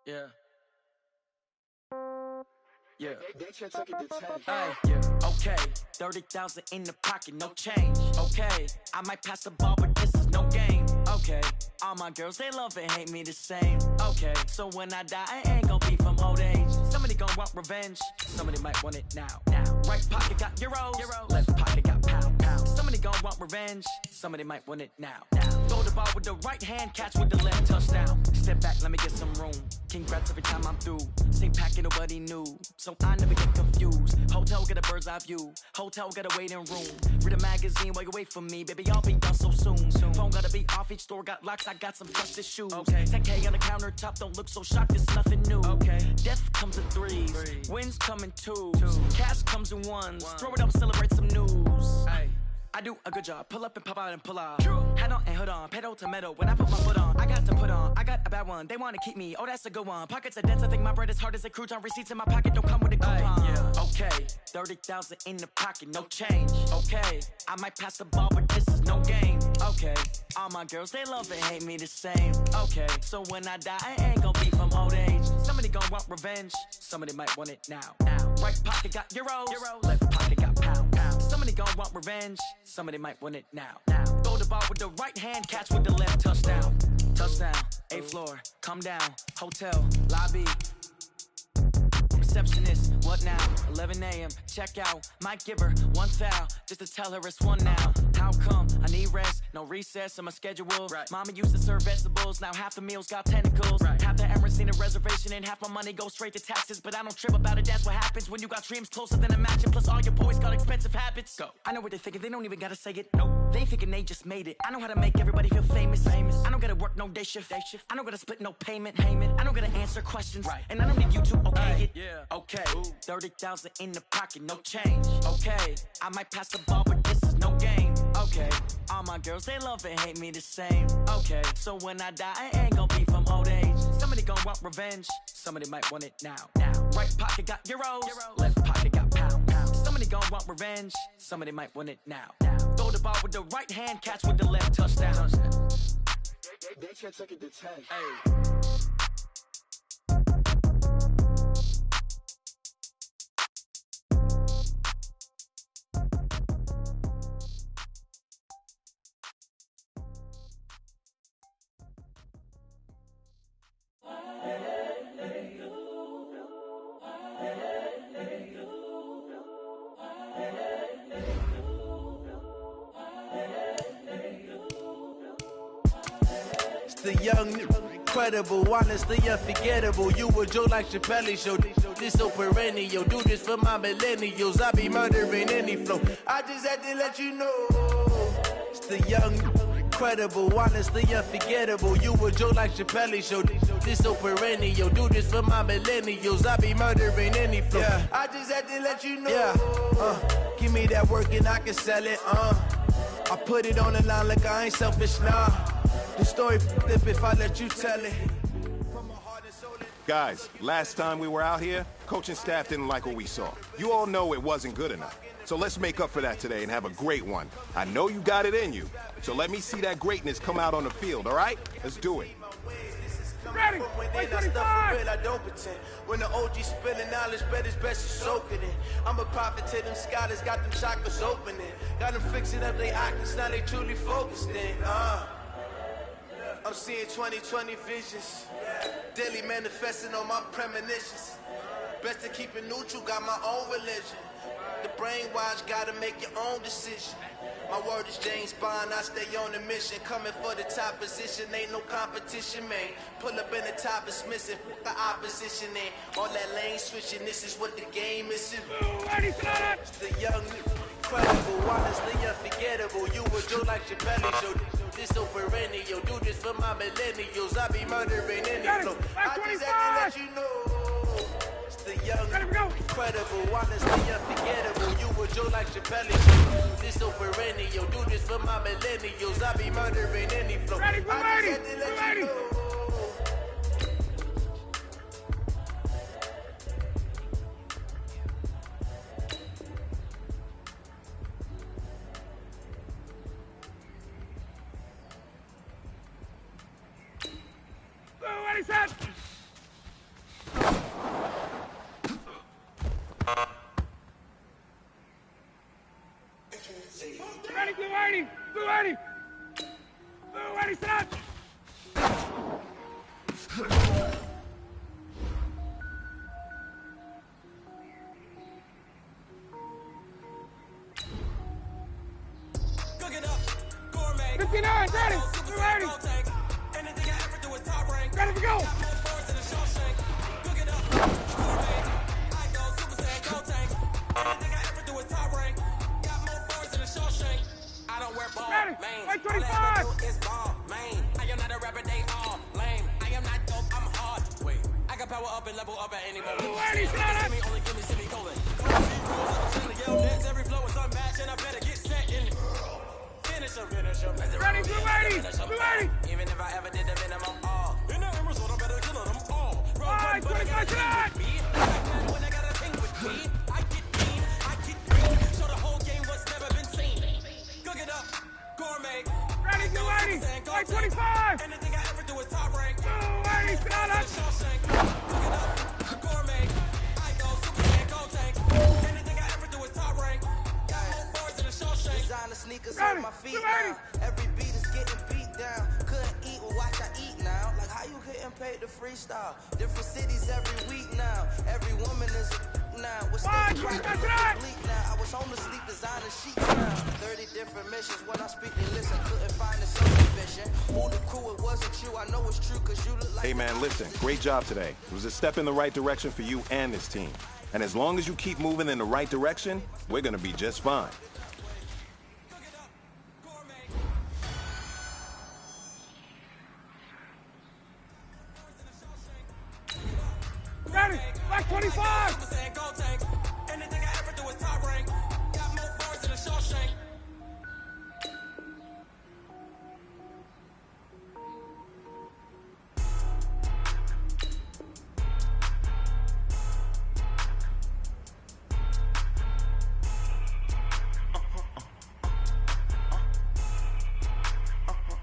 Yeah. Yeah. They took it to 10. Hey, yeah. Okay. 30,000 in the pocket, no change. Okay. I might pass the ball, but this is no game. Okay. All my girls, they love and hate me the same. Okay. So when I die, I ain't gonna be from old age. Somebody gonna want revenge. Somebody might want it now. Right pocket got euros. Left pocket got pound. Somebody gonna want revenge. Somebody might want it now. Throw the ball with the right hand, catch with the left, touchdown. Step back, let me get some room. Congrats every time I'm through. Same packet, nobody knew. So I never get confused. Hotel get a bird's eye view. Hotel get a waiting room. Read a magazine while you wait for me. Baby, I'll be done so soon. Phone gotta be off, each store got locks. I got some trusted shoes. Okay. 10K on the countertop, don't look so shocked, it's nothing new. Okay. Death comes in threes. Wins come in twos. Cash comes in ones. Throw it up, celebrate some news. Hey. I do a good job, pull up and pop out and pull out. Hat on and hood on, pedal to metal. When I put my foot on, I got to put on. I got a bad one, they wanna keep me. Oh, that's a good one. Pockets are dense, I think my bread is hard as a crouton. Receipts in my pocket don't come with a coupon. Yeah. Okay, 30,000 in the pocket, no change. Okay, I might pass the ball, but this is no game. Okay, all my girls, they love and hate me the same. Okay, so when I die, I ain't gonna be from old age. Somebody gonna want revenge, somebody might want it now. Right pocket got euros. Left pocket got pound. Somebody gonna want revenge, somebody might want it now. Throw the ball with the right hand, catch with the left, touchdown. Touchdown, 8th floor, come down, hotel, lobby. Receptionist, what now? 11 a.m., check out. Might give her one foul, just to tell her it's one now. How come? I need rest, no recess in my schedule. Right. Mama used to serve vegetables, now half the meals got tentacles. Right. Half the Emirates need a reservation and half my money goes straight to taxes. But I don't trip about it, that's what happens when you got dreams closer than a matching. Plus all your boys got expensive habits. Go. I know what they're thinking, they don't even gotta say it. Nope. They thinking they just made it. I know how to make everybody feel famous. I don't gotta work no day shift. I don't gotta split no payment. I don't gotta answer questions. Right. And I don't need you to okay it. Yeah. Okay, 30,000 in the pocket, no change. Okay, I might pass the ball, but this is no game. Okay, all my girls, they love and hate me the same. Okay, so when I die, I ain't gonna be from old age. Somebody gonna want revenge, somebody might want it now. Right pocket got euros. Left pocket got pound. Somebody gonna want revenge, somebody might want it now. Throw the ball with the right hand, catch with the left, touchdown. They took it to 10. Hey. The young, incredible, honestly unforgettable. You a Joe like Chappelle show. This so perennial. Do this for my millennials. I be murdering any flow. I just had to let you know. It's the young, incredible, honestly unforgettable. You a Joe like Chappelle show. This so perennial. Do this for my millennials. I be murdering any flow. Yeah. I just had to let you know. Yeah. Give me that work and I can sell it. I put it on the line like I ain't selfish, nah. The story flip if I let you tell it. Guys, last time we were out here, coaching staff didn't like what we saw. You all know it wasn't good enough. So let's make up for that today and have a great one. I know you got it in you. So let me see that greatness come out on the field, all right? Let's do it. Ready? I don't pretend. When the OG spilling knowledge, bet it's best to soak it in. I'm a prophet to them scholars, got them chakras opening. Got them fixing up their octaves, now they truly focused in. I'm seeing 2020 visions, daily manifesting on my premonitions. Best to keep it neutral, got my own religion. The brainwash, gotta make your own decision. My word is James Bond, I stay on a mission. Coming for the top position, ain't no competition, man. Pull up in the top, it's missing, put the opposition in. All that lane switching, this is what the game is. It's the young, incredible, honestly unforgettable. You a Joe like Chappelle show. This so perennial, do this for my millennials. I be murdering any flow. I just had to let you know. It's the young, incredible, honestly unforgettable. You a Joe like Chappelle show. This so perennial, do this for my millennials. I be murdering any flow. I just had to let you know. sit up! Cook it up, gourmet. 59, ready! You ready? Anything I ever do is top rank. Ready to go! Got more birds in the Shawshank. Cook it up, gourmet. I go Super Saiyan Gold Tank. Anything I ever do is top rank. Got more birds in the Shawshank. I don't wear ball, Ready? man. Like All I 25. ever do is ball, man. I am not a rapper, they all lame. I am not dope, I'm hard. Wait, I can power up and level up at any moment. Ready, set up! Only give me semicolon. Yell next, every flow is unmatched, and I better get set in. Finish up. Ready, you ready? You ready? Even if I ever did the minimum, all. In the end result, I better kill them all. Alright, 25 to that! When I got a thing with me, I get mean, I get green. So the whole game was never been seen. Cook it up, gourmet. Ready, you ready? Like 25! Anything I ever do is top rank. You ready? Sit down, up! Shawshank. Cook it up, gourmet. I go Super Saiyan Gold Tank. Anything I ever do is top rank. Got more bars in the Shawshank. Designer sneakers Ready, on my feet you ready? now. Every beat is getting beat down. Couldn't eat, well watch I eat now. Like how you getting paid to freestyle? Different cities every week now. Every woman is a now. What's One, the 25 to that! bleak now? I was home to sleep, designer sheets now. 30 different missions. When I speak, they listen. Couldn't find the sufficient. Who the crew? It wasn't you. I know it's true because you look like. Hey man, listen, great job today. It was a step in the right direction for you and this team. And as long as you keep moving in the right direction, we're gonna be just fine. Ready? Like 25! Super Saiyan Gold Tank. Anything I ever do is top rank. Got more bars in the Shawshank.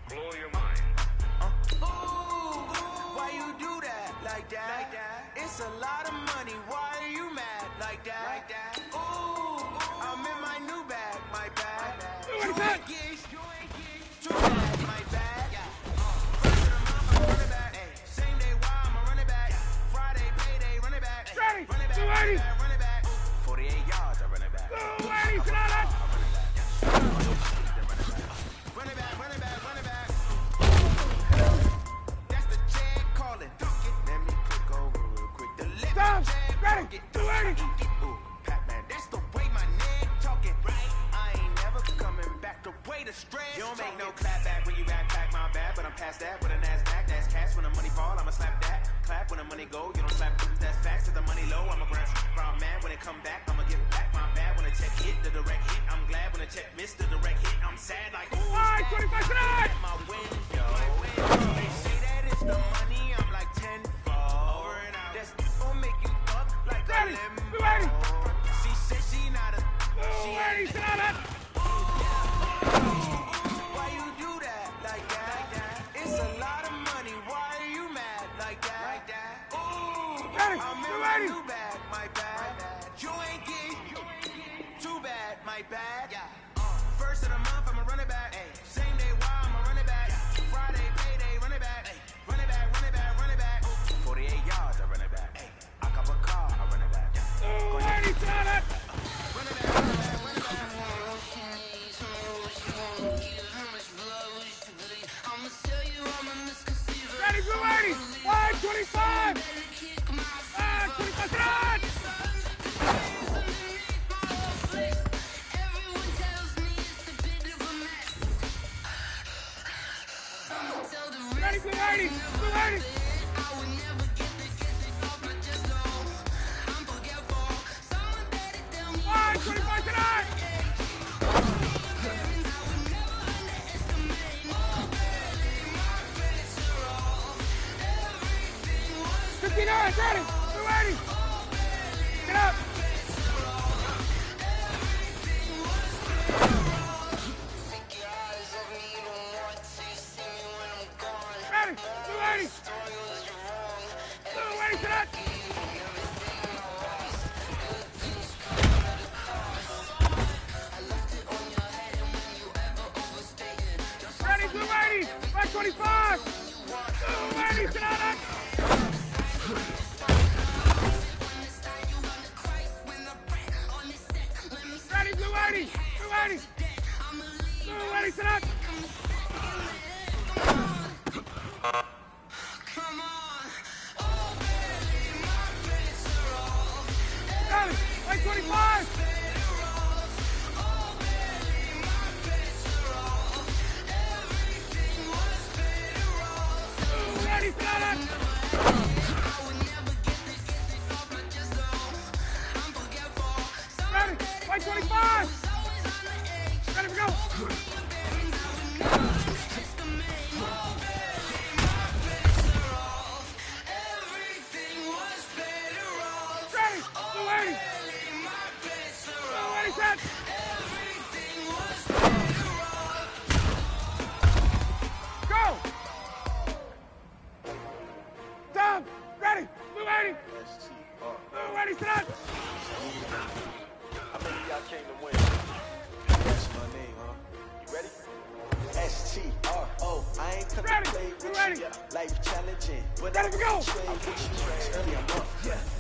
Blow your mind. Why you do that like that? It's a lot of money. Why are you mad like that? Ooh, I'm in my new bag, my bag. You ready, set? Too bad, my bag. First of the month, I'm running back. Same day, why I'm a running back. Friday, payday, running back. Ready? Running back, You ready? running back. 48 yards, I run it back. You ready? Sit down, up! Running back, running back, running back. That's the jag calling. Let me click over real quick. The left Stop. jag Ready. talking. You ready? Ooh, Pac-Man, that's the way my neck talking. Right? I ain't never coming back. The way the stress. You don't make no clap back when you backpack my bad, but I'm past that with a NASDAQ. That's cash when the money fall. I'ma slap that. Clap when the money go. You don't slap boots. That's facts. If the money low, I'ma grab brown man. When it come back, I'ma give back my bad. When the check hit, the direct hit. I'm glad when the check missed the direct hit. I'm sad like ooh. Alright, 25 to that! My window. They say that it's the money, I'm like tenfold. Over and out. That's gon' make you up like Ready. a limbo. You ready? She said she not a. You ready? Sit down, up! Why you do that like that? It's a lot of money. Why are you mad like that? Ooh, Ready. I'm You in ready? my new bag, my bag. You ain't get too bad, my bad. First of the month, I'ma run it back. Same day, why I'ma run it back. Friday, payday, run it back. Run it back, run it back, run it back. 48 yards, I run it back. I cop a car, I run it back. You ready? Sit down, up! Run it back, run it back, run it back. Ready? You ready? 525! 525 to that! Ready? You ready? You ready? One, 25 to that! 59, ready? You ready? Get up! Ready? You ready? You ready to that? Ready? You ready? 525! ready, sit down. Ready, blue 80. Blue 80. Blue 80, sit down. Got it. Like 25. Ready, sit down. Ready, like 25. Ready, we go. Ready, blue 80. Blue 80 set. Go. Down. Ready, blue 80. Blue 80 set. How many of y'all came to win? That's my name, huh? You ready? S-T-R-O. I ain't come Ready. to play with Ready. you. Life challenging, but Ready I to go. won't trade with you. Early I'm up.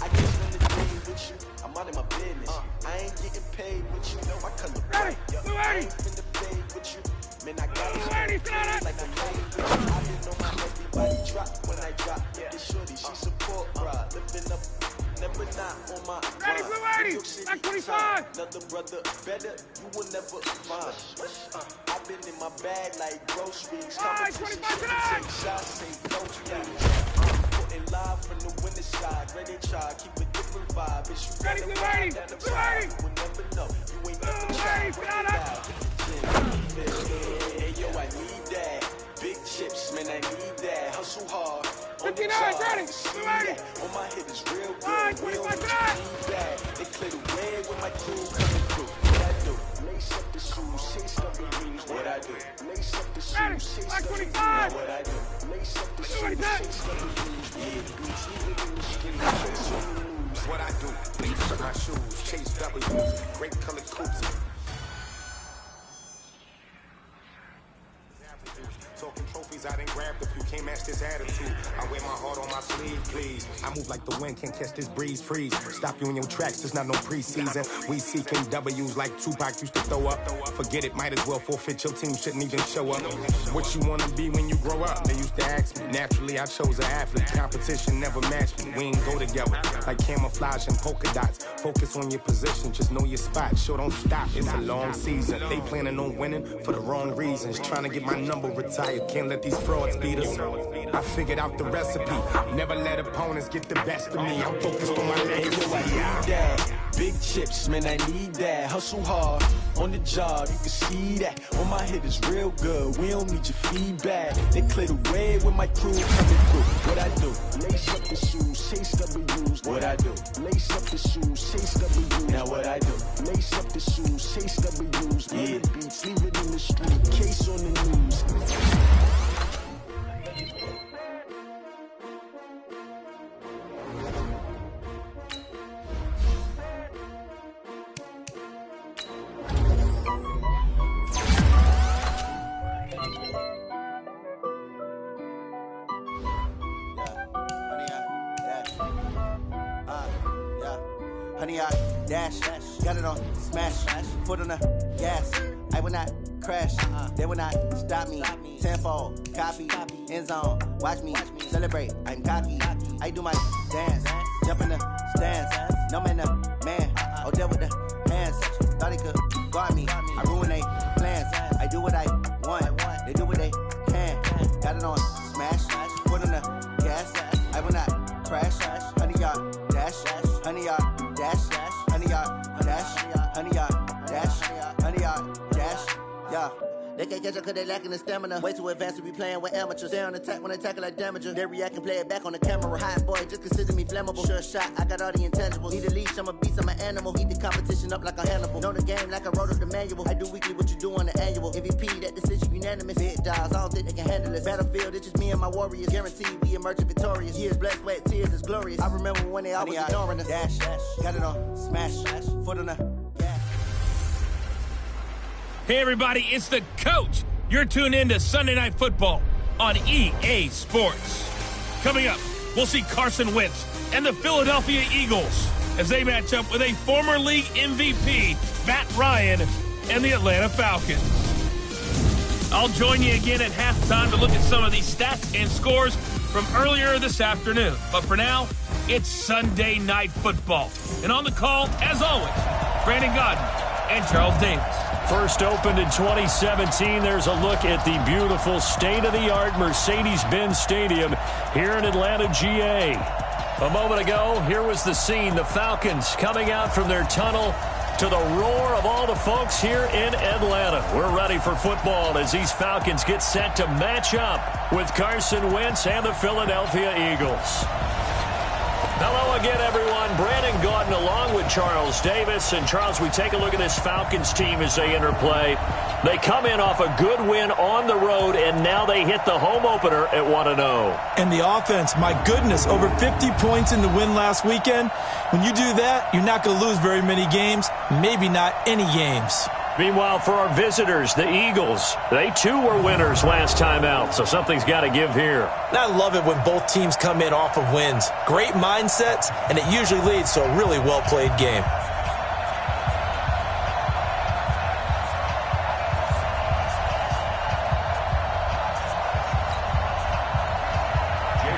I just spend the day with you. I'm out of my business. I ain't getting paid with you. No, I color Ready. bright. Blue I 80. ain't finna fade with you. Man, I got Blue 80, sit down. like I'm made with you. I didn't know my everybody drop when I drop. Get shorty, she support, ride. Living up, never not on my Ready, grind. blue 80, New York City like 25. time. Another brother better, you will never find. I've been in my bag like groceries. All right, Competition, 25 tonight. take shots, say no to I'm putting live from the winning side. Ready to try, keep a different vibe. Bitch, you Ready, gotta blue ride 80, down the blue side. 80. You will never know. You ain't never Blue tried. 80, Work stand it up. out. Hey, yo, I need that. Big chips, man, I need that. Hustle hard. On the 59, job, ready, see blue 80. that. On my hit is real good. All right, We 25 don't tonight. need that. They clear the way with my crew coming through. What I do? Lace up the shoes, chase up the rings. What I do? Lace up the Ready, shoes, chase like up the rings. 25. What I do? Lace up the shoes, Ready, set. chase up the rings. Yeah, the beats, leave it in the street. Chase on the news. What I do, lace up my shoes, chase W's, great colored coops. Talking trophies, I done grabbed a few, can't match this attitude. I wear my heart on my sleeve, please. I move like the wind, can't catch this breeze, freeze. Stop you in your tracks, there's not no preseason. We seeking W's like Tupac used to throw up. Forget it, might as well forfeit, your team shouldn't even show up. What you wanna be when you grow up? They used to ask me. Naturally, I chose an athlete. Competition never matched me. We ain't go together like camouflage and polka dots. Focus on your position, just know your spot. Sure, don't stop, it's a long season. They planning on winning for the wrong reasons. Trying to get my number retired, can't let these frauds beat us. I figured out the recipe. Never let opponents get the best of me. I'm focused on my legacy. I need that. Big chips, man, I need that. Hustle hard on the job, you can see that. On my hit is real good, we don't need your feedback. They clear the way with my crew coming through. What I do? Lace up the shoes, chase W's. What I do? Lace up the shoes, chase W's. Now what I do? Lace up the shoes, chase W's. Yeah, the beats, leave it in the street, case on the news. Honey, I dash, got it on smash, foot on the gas. I will not crash, they will not stop me. Tenfold, copy, end zone, watch me celebrate. I'm cocky, I do my dance, jump in the stands. No man, the man, oh, deal with the hands. Thought he could guard me, I ruin they plans. I do what I want, they do what they can. Got it on smash, foot on the gas. I will not crash, honey, y'all dash, honey, y'all dash, honey, y'all dash, honey, y'all dash, honey, y'all dash, yeah. They can't catch up cause they lacking the stamina. Way too advanced to be playing with amateurs. They on attack when they tackle like damager. They react and play it back on the camera. Hot boy, just consider me flammable. Sure shot, I got all the intangibles. Need a leash, I'm a beast, I'm an animal. Heat the competition up like a Hannibal. Know the game like I wrote up the manual. I do weekly what you do on the annual. MVP, that decision unanimous. Big dials, I don't think they can handle it. Battlefield, it's just me and my warriors. Guaranteed we emerging victorious. Years, blood, sweat, tears is glorious. I remember when they always ignoring us. Dash, got it on smash, foot on the gas. Hey, everybody, it's the coach. You're tuned in to Sunday Night Football on EA Sports. Coming up, we'll see Carson Wentz and the Philadelphia Eagles as they match up with a former league MVP, Matt Ryan, and the Atlanta Falcons. I'll join you again at halftime to look at some of these stats and scores from earlier this afternoon. But for now, it's Sunday Night Football. And on the call, as always, Brandon Godden and Charles Davis. First opened in 2017. There's a look at the beautiful state-of-the-art Mercedes-Benz Stadium here in Atlanta, GA. A moment ago, here was the scene. The Falcons coming out from their tunnel to the roar of all the folks here in Atlanta. We're ready for football as these Falcons get set to match up with Carson Wentz and the Philadelphia Eagles. Hello again, everyone. Brandon Gaudin along with Charles Davis. And, Charles, we take a look at this Falcons team as they enter play. They come in off a good win on the road, and now they hit the home opener at 1-0. And the offense, my goodness, over 50 points in the win last weekend. When you do that, you're not going to lose very many games, maybe not any games. Meanwhile, for our visitors, the Eagles, they too were winners last time out, so something's got to give here. And I love it when both teams come in off of wins. Great mindsets, and it usually leads to a really well-played game.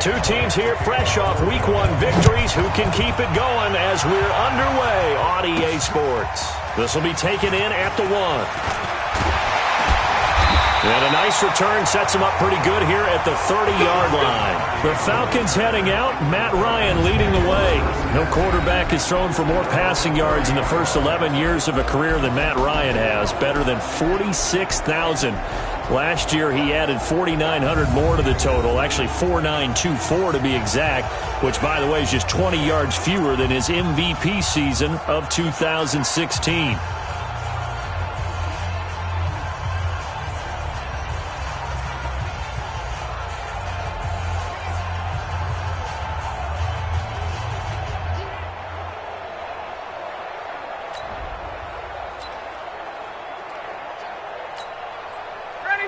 Two teams here fresh off Week 1 victories who can keep it going as we're underway on EA Sports. This will be taken in at the 1. And a nice return sets them up pretty good here at the 30-yard line. The Falcons heading out, Matt Ryan leading the way. No quarterback has thrown for more passing yards in the first 11 years of a career than Matt Ryan has, better than 46,000. Last year, he added 4,900 more to the total, actually 4,924 to be exact, which, by the way, is just 20 yards fewer than his MVP season of 2016.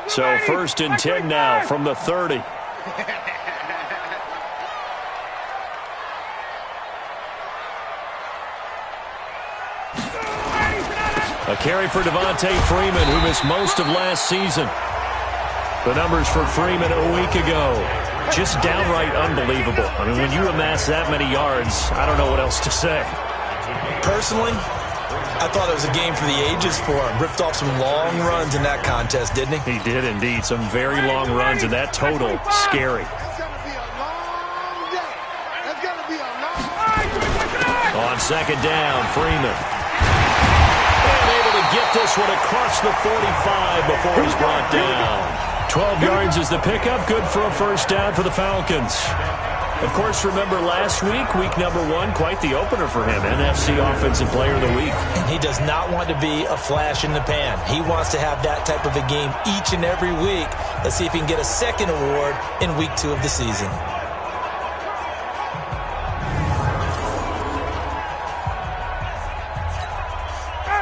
So first and 10 now from the 30. A carry for Devontae Freeman, who missed most of last season. The numbers for Freeman a week ago, just downright unbelievable. I mean, when you amass that many yards, I don't know what else to say. Personally, I thought it was a game for the ages for him. Ripped off some long runs in that contest, didn't he? He did indeed. Some very long runs, and that total, scary. On second down, Freeman. And able to get this one across the 45 before he's brought down. 12 yards is the pickup. Good for a first down for the Falcons. Of course, remember last week, week number 1, quite the opener for him. NFC Offensive Player of the Week. And he does not want to be a flash in the pan. He wants to have that type of a game each and every week. Let's see if he can get a second award in week 2 of the season.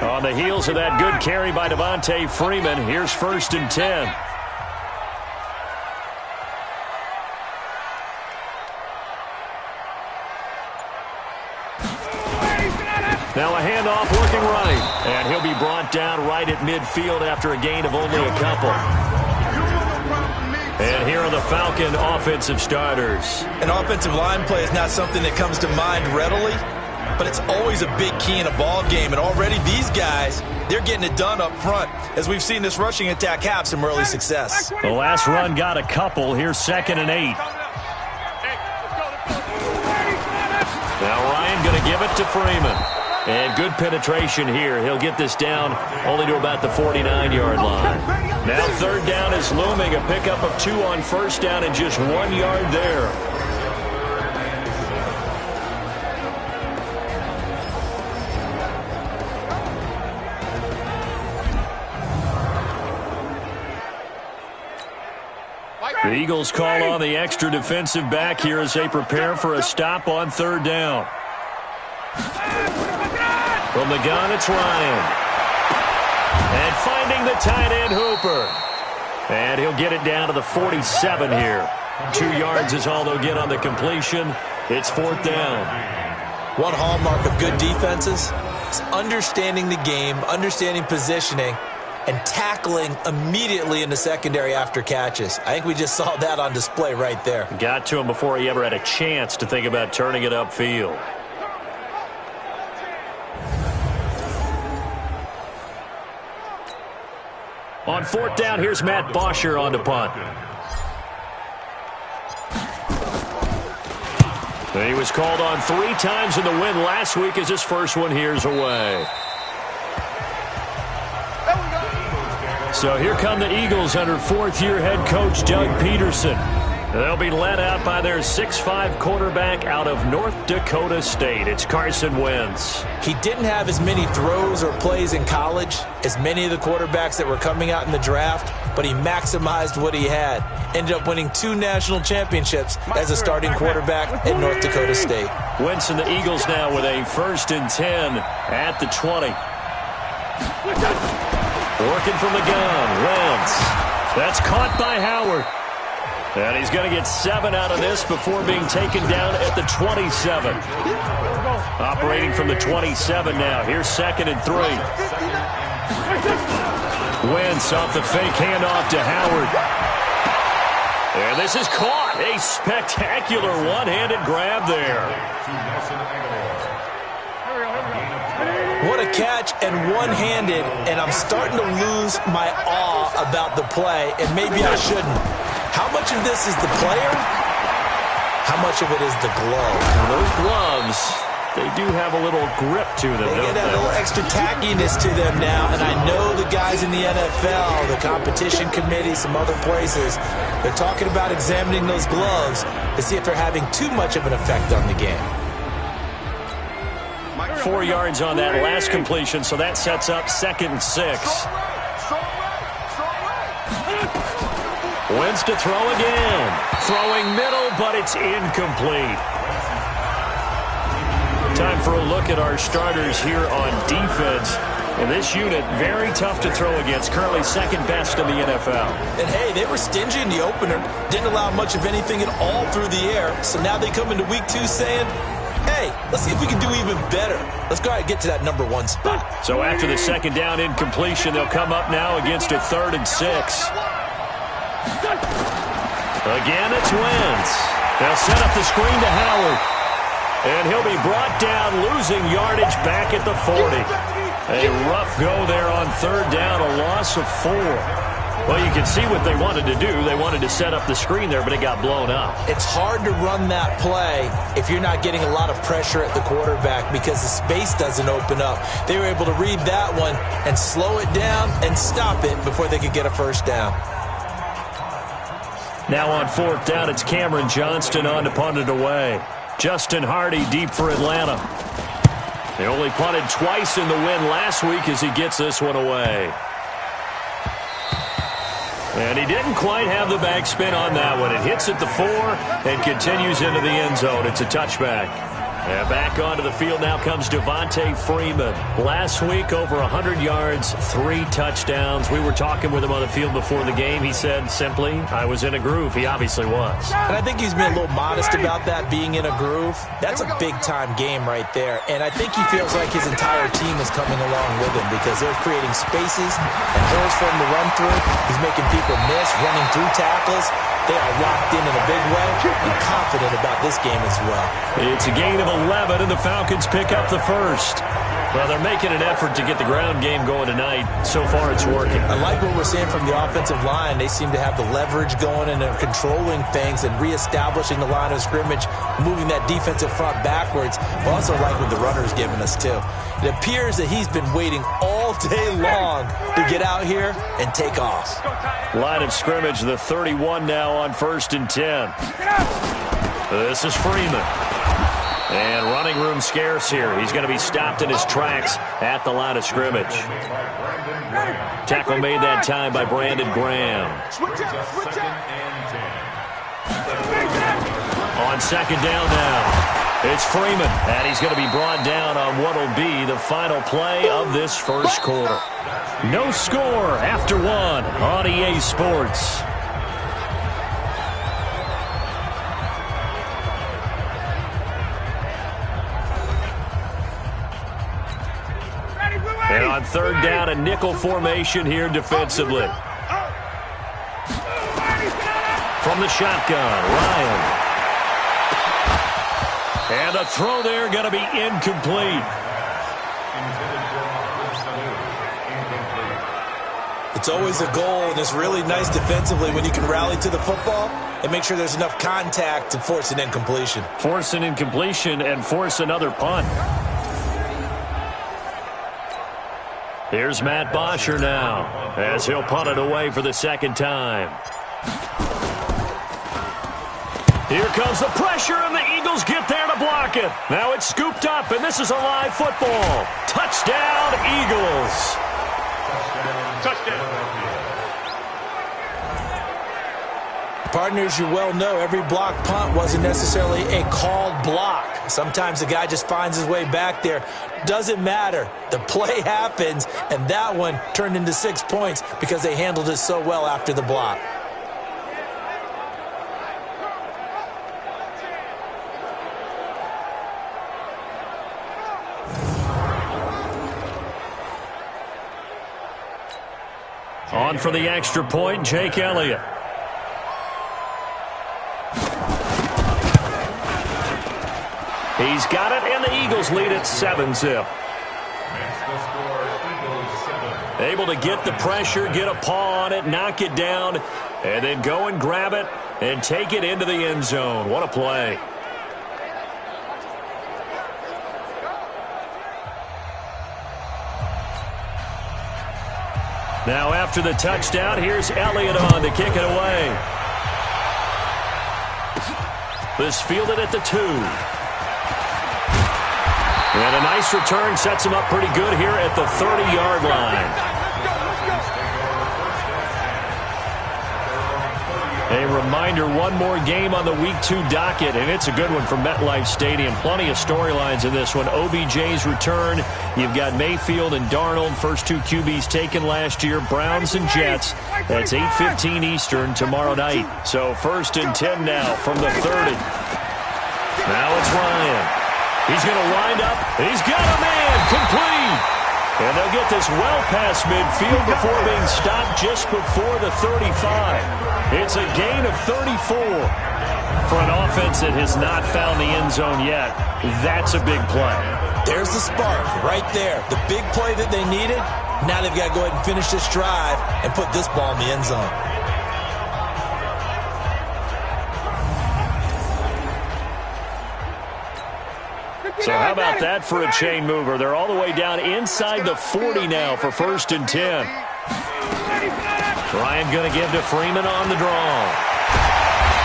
On the heels of that good carry by Devontae Freeman, here's first and 10. Now a handoff working right, and he'll be brought down right at midfield after a gain of only a couple. And here are the Falcon offensive starters. An offensive line play is not something that comes to mind readily, but it's always a big key in a ball game. And already these guys, they're getting it done up front, as we've seen this rushing attack have some early success. The last run got a couple. Here's second and 8. Now Ryan going to give it to Freeman. And good penetration here. He'll get this down only to about the 49-yard line. Now third down is looming. A pickup of 2 on first down and just 1 yard there. The Eagles call on the extra defensive back here as they prepare for a stop on third down. From the gun, it's Ryan. And finding the tight end, Hooper. And he'll get it down to the 47 here. 2 yards is all they'll get on the completion. It's 4th down. One hallmark of good defenses is understanding the game, understanding positioning, and tackling immediately in the secondary after catches. I think we just saw that on display right there. Got to him before he ever had a chance to think about turning it upfield. On 4th down, here's Matt Bosher on the punt. He was called on 3 times in the win last week as his first one here's away. So here come the Eagles under 4th-year head coach Doug Peterson. They'll be led out by their 6'5" quarterback out of North Dakota State. It's Carson Wentz. He didn't have as many throws or plays in college as many of the quarterbacks that were coming out in the draft, but he maximized what he had. Ended up winning 2 national championships as a starting quarterback at North Dakota State. Wentz and the Eagles now with a 1st and 10 at the 20. Working from the gun, Wentz. That's caught by Howard. And he's going to get 7 out of this before being taken down at the 27. Operating from the 27 now. Here's 2nd and 3. Wentz off the fake handoff to Howard. And this is caught. A spectacular one-handed grab there. What a catch and one-handed, and I'm starting to lose my awe about the play, and maybe I shouldn't. How much of this is the player? How much of it is the glove? And those gloves, they do have a little grip to them, They get a little extra tackiness to them now, and I know the guys in the NFL, the competition committee, some other places, they're talking about examining those gloves to see if they're having too much of an effect on the game. 4 yards on that last completion, so that sets up 2nd and 6. Wentz to throw again. Throwing middle, but it's incomplete. Time for a look at our starters here on defense. And this unit, very tough to throw against. Currently 2nd best in the NFL. And, hey, they were stingy in the opener. Didn't allow much of anything at all through the air. So now they come into week 2 saying, hey, let's see if we can do even better. Let's go ahead and get to that number 1 spot. So after the 2nd down incompletion, they'll come up now against a 3rd and 6. Again, it's Wentz. They'll set up the screen to Howard. And he'll be brought down, losing yardage back at the 40. A rough go there on 3rd down, a loss of 4. Well, you can see what they wanted to do. They wanted to set up the screen there, but it got blown up. It's hard to run that play if you're not getting a lot of pressure at the quarterback because the space doesn't open up. They were able to read that one and slow it down and stop it before they could get a 1st down. Now on 4th down, it's Cameron Johnston on to punt it away. Justin Hardy deep for Atlanta. They only punted twice in the win last week as he gets this one away. And he didn't quite have the backspin on that one. It hits at the 4 and continues into the end zone. It's a touchback. And back onto the field now comes Devontae Freeman. Last week, over 100 yards, 3 touchdowns. We were talking with him on the field before the game. He said simply, I was in a groove. He obviously was. And I think he's been a little modest about that, being in a groove. That's a big-time game right there. And I think he feels like his entire team is coming along with him because they're creating spaces and holes for him to run through. He's making people miss, running through tackles. They are locked in a big way and confident about this game as well. It's a gain of 11, and the Falcons pick up the 1st. Well, they're making an effort to get the ground game going tonight. So far, it's working. I like what we're seeing from the offensive line. They seem to have the leverage going and they're controlling things and reestablishing the line of scrimmage, moving that defensive front backwards. I also like what the runner's giving us, too. It appears that he's been waiting all day long to get out here and take off. Line of scrimmage, the 31 now on 1st and 10. This is Freeman. And running room scarce here. He's going to be stopped in his tracks at the line of scrimmage. Tackle made that time by Brandon Graham. On 2nd down now. It's Freeman, and he's going to be brought down on what will be the final play of this 1st quarter. No score after 1 on EA Sports. On third down, a nickel formation here defensively. From the shotgun, Ryan. And the throw there going to be incomplete. It's always a goal, and it's really nice defensively when you can rally to the football and make sure there's enough contact to force an incompletion. Force an incompletion and force another punt. Here's Matt Bosher now as he'll punt it away for the second time. Here comes the pressure, and the Eagles get there to block it. Now it's scooped up, and this is a live football. Touchdown, Eagles. Touchdown. Partners, you well know every block punt wasn't necessarily a called block. Sometimes the guy just finds his way back there. Doesn't matter. The play happens, and that one turned into 6 points because they handled it so well after the block. On for the extra point, Jake Elliott. He's got it, and the Eagles lead at 7-zip. Able to get the pressure, get a paw on it, knock it down, and then go and grab it and take it into the end zone. What a play. Now after the touchdown, here's Elliott on to kick it away. This fielded at the 2. And a nice return sets him up pretty good here at the 30-yard line. A reminder, one more game on the Week 2 docket, and it's a good one from MetLife Stadium. Plenty of storylines in this one. OBJ's return. You've got Mayfield and Darnold, first 2 QBs taken last year. Browns and Jets. That's 8:15 Eastern tomorrow night. So 1st and 10 now from the 30. Now it's Ryan. He's going to wind up. He's got a man complete. And they'll get this well past midfield before being stopped just before the 35. It's a gain of 34. For an offense that has not found the end zone yet, that's a big play. There's the spark right there. The big play that they needed. Now they've got to go ahead and finish this drive and put this ball in the end zone. So how about that for a chain mover? They're all the way down inside the 40 now for 1st and 10. Ryan going to give to Freeman on the draw.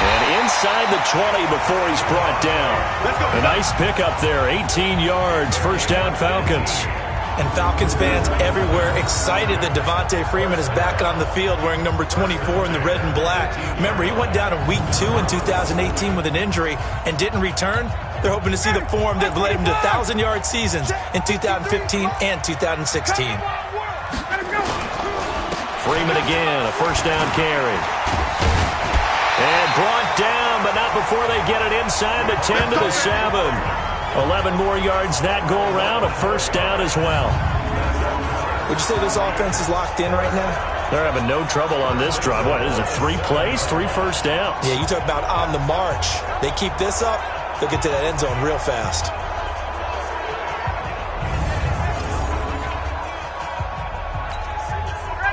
And inside the 20 before he's brought down. A nice pickup there, 18 yards, 1st down Falcons. And Falcons fans everywhere excited that Devontae Freeman is back on the field wearing number 24 in the red and black. Remember, he went down in Week 2 in 2018 with an injury and didn't return. They're hoping to see the form that led him to 1,000-yard seasons in 2015 and 2016. Freeman again, a 1st down carry. And brought down, but not before they get it inside the 10 to the 7. 11 more yards that go around, a 1st down as well. Would you say this offense is locked in right now? They're having no trouble on this drive. What is it, 3 plays, 3 first downs? Yeah, you talk about on the march. They keep this up, they'll get to that end zone real fast.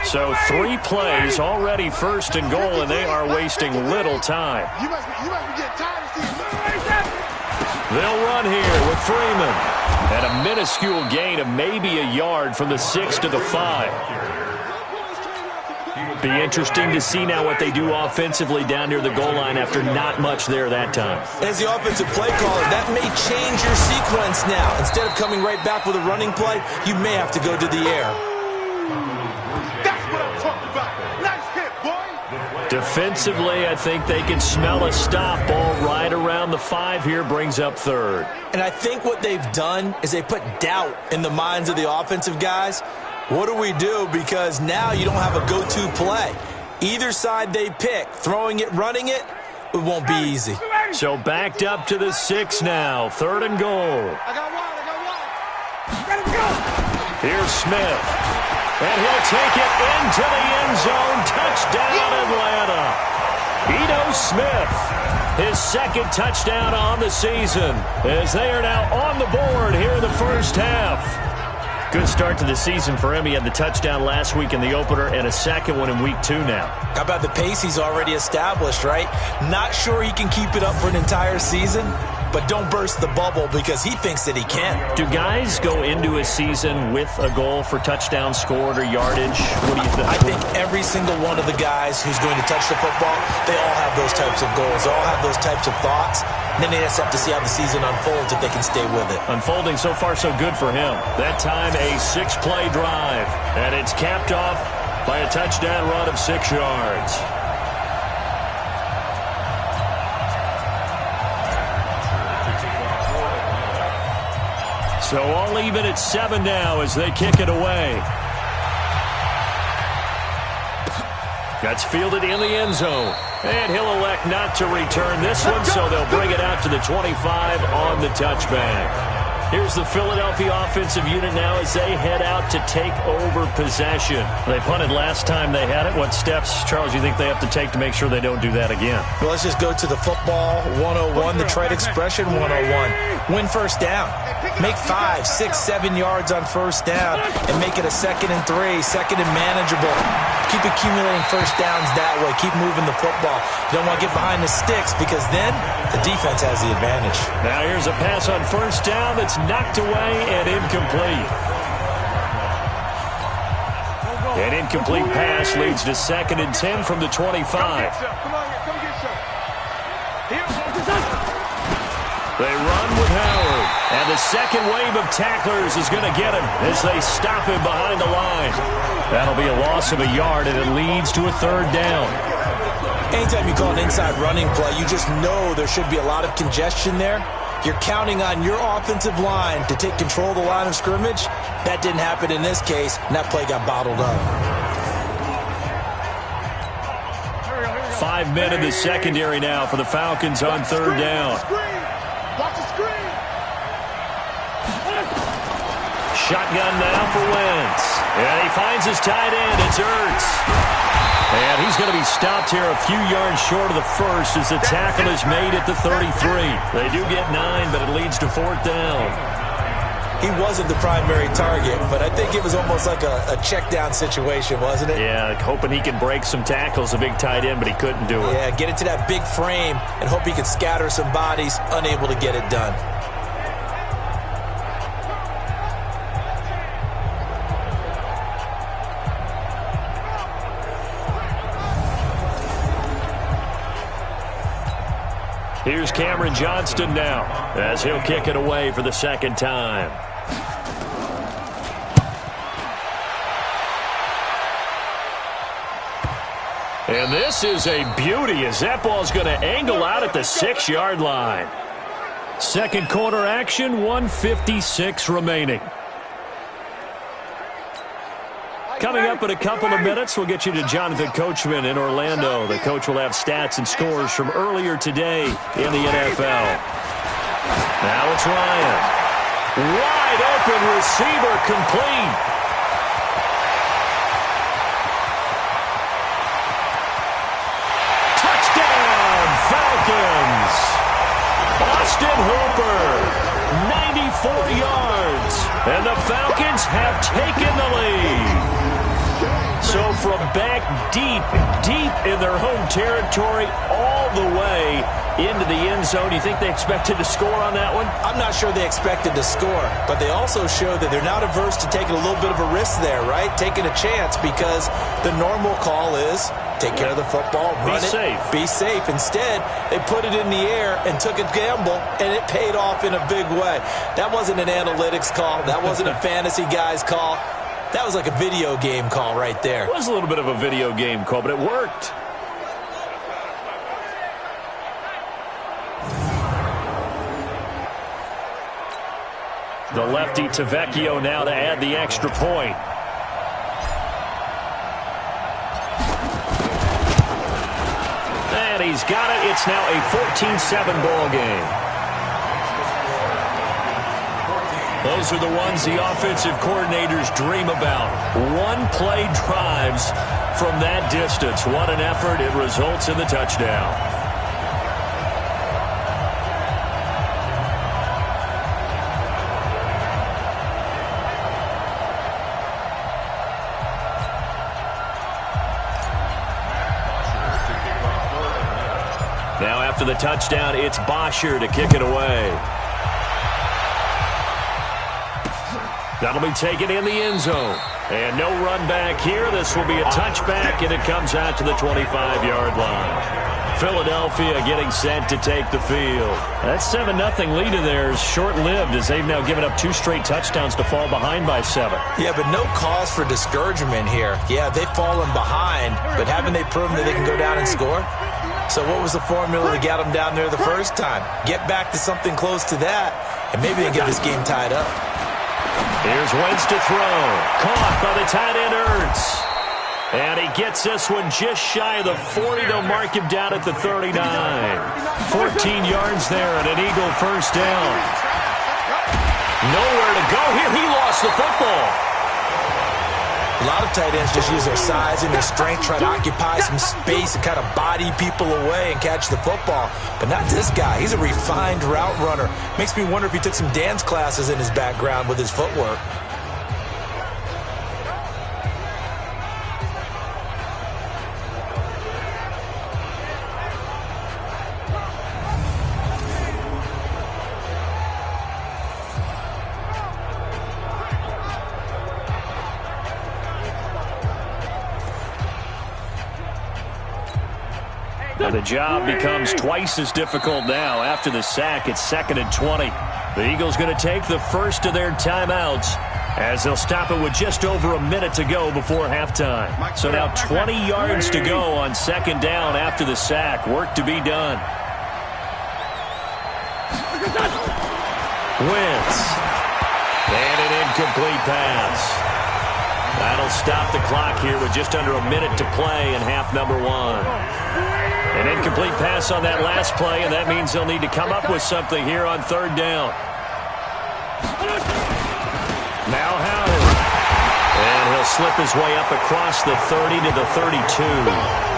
So 3 plays, already 1st and goal, and they are wasting little time. You must be getting tired of seeing. They'll run here with Freeman. And a minuscule gain of maybe a yard from the 6 to the 5. Be interesting to see now what they do offensively down near the goal line after not much there that time. As the offensive play caller, that may change your sequence now. Instead of coming right back with a running play, you may have to go to the air. That's what I'm talking about. Nice hit, boy. Defensively, I think they can smell a stop. Ball right around the 5 here, brings up 3rd. And I think what they've done is they put doubt in the minds of the offensive guys. What do we do? Because now you don't have a go-to play. Either side they pick, throwing it, running it, it won't be easy. So backed up to the 6 now, 3rd and goal. I got one. Let him go. Here's Smith. And he'll take it into the end zone. Touchdown, Atlanta. Ito Smith, his second touchdown on the season, as they are now on the board here in the first half. Good start to the season for him. He had the touchdown last week in the opener and a second one in week 2 now. How about the pace he's already established, right? Not sure he can keep it up for an entire season, but don't burst the bubble because he thinks that he can. Do guys go into a season with a goal for touchdown scored or yardage? What do you think? I think every single one of the guys who's going to touch the football, they all have those types of goals. They all have those types of thoughts. And then they just have to see how the season unfolds if they can stay with it. Unfolding so far so good for him. That time a 6-play drive. And it's capped off by a touchdown run of 6 yards. So all even at 7 now as they kick it away. That's fielded in the end zone. And he'll elect not to return this one, so they'll bring it out to the 25 on the touchback. Here's the Philadelphia offensive unit now as they head out to take over possession. They punted last time they had it. What steps, Charles, you think they have to take to make sure they don't do that again? Well, let's just go to the football 101, the trite expression 101. Win first down. Make 5, 6, 7 yards on first down and make it a 2nd and 3, second and manageable. Keep accumulating first downs that way. Keep moving the football. You don't want to get behind the sticks because then the defense has the advantage. Now here's a pass on first down that's knocked away and incomplete. An incomplete pass leads to 2nd and 10 from the 25. They run with Howard. And the second wave of tacklers is going to get him as they stop him behind the line. That'll be a loss of a yard, and it leads to a 3rd down. Anytime you call an inside running play, you just know there should be a lot of congestion there. You're counting on your offensive line to take control of the line of scrimmage. That didn't happen in this case, and that play got bottled up. 5 men in the secondary now for the Falcons on 3rd down. Watch the screen. Shotgun now for Wentz. And he finds his tight end. It's Ertz. And he's going to be stopped here a few yards short of the first as the tackle is made at the 33. They do get 9, but it leads to 4th down. He wasn't the primary target, but I think it was almost like a check down situation, wasn't it? Yeah, hoping he can break some tackles, a big tight end, but he couldn't do it. Yeah, get into that big frame and hope he could scatter some bodies, unable to get it done. Here's Cameron Johnston now as he'll kick it away for the 2nd time. And this is a beauty as that ball's going to angle out at the 6-yard line. Second quarter action, 1:56 remaining. Coming up in a couple of minutes, we'll get you to Jonathan Coachman in Orlando. The coach will have stats and scores from earlier today in the NFL. Now it's Ryan. Wide open receiver complete. Touchdown, Falcons. Austin Hooper, 94 yards. And the Falcons have taken the lead. So from back deep in their home territory all the way into the end zone, you think they expected to score on that one? I'm not sure they expected to score, but they also showed that they're not averse to taking a little bit of a risk there, right? Taking a chance because the normal call is take care of the football, run it, be safe. Instead, they put it in the air and took a gamble, and it paid off in a big way. That wasn't an analytics call. That wasn't a fantasy guy's call. That was like a video game call right there. It was a little bit of a video game call, but it worked. The lefty to Vecchio now to add the extra point. And he's got it. It's now a 14-7 ball game. Those are the ones the offensive coordinators dream about. One-play drives from that distance. What an effort. It results in the touchdown. Now after the touchdown, it's Bosher to kick it away. That'll be taken in the end zone. And no run back here. This will be a touchback, and it comes out to the 25-yard line. Philadelphia getting set to take the field. That 7-0 lead of theirs short-lived as they've now given up 2 straight touchdowns to fall behind by 7. Yeah, but no cause for discouragement here. Yeah, they've fallen behind, but haven't they proven that they can go down and score? So what was the formula that got them down there the first time? Get back to something close to that, and maybe they get this game tied up. Here's Wentz to throw. Caught by the tight end, Ertz. And he gets this one just shy of the 40. They'll mark him down at the 39. 14 yards there and an Eagle first down. Nowhere to go here. He lost the football. A lot of tight ends just use their size and their strength, try to occupy some space and kind of body people away and catch the football. But not this guy. He's a refined route runner. Makes me wonder if he took some dance classes in his background with his footwork. And the job becomes twice as difficult now. After the sack, it's 2nd and 20. The Eagles going to take the first of their timeouts as they'll stop it with just over a minute to go before halftime. So now 20 yards to go on 2nd down after the sack. Work to be done. Wentz. And an incomplete pass. That'll stop the clock here with just under a minute to play in half number 1. An incomplete pass on that last play, and that means they'll need to come up with something here on 3rd down. Now Howard. And he'll slip his way up across the 30 to the 32.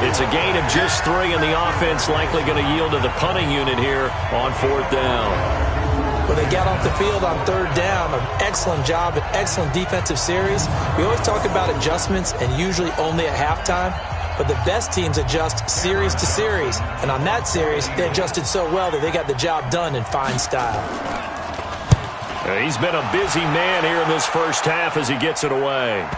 It's a gain of just 3, and the offense likely going to yield to the punting unit here on 4th down. Well, they got off the field on 3rd down. An excellent job, an excellent defensive series. We always talk about adjustments and usually only at halftime. But the best teams adjust series to series. And on that series, they adjusted so well that they got the job done in fine style. He's been a busy man here in this first half as he gets it away.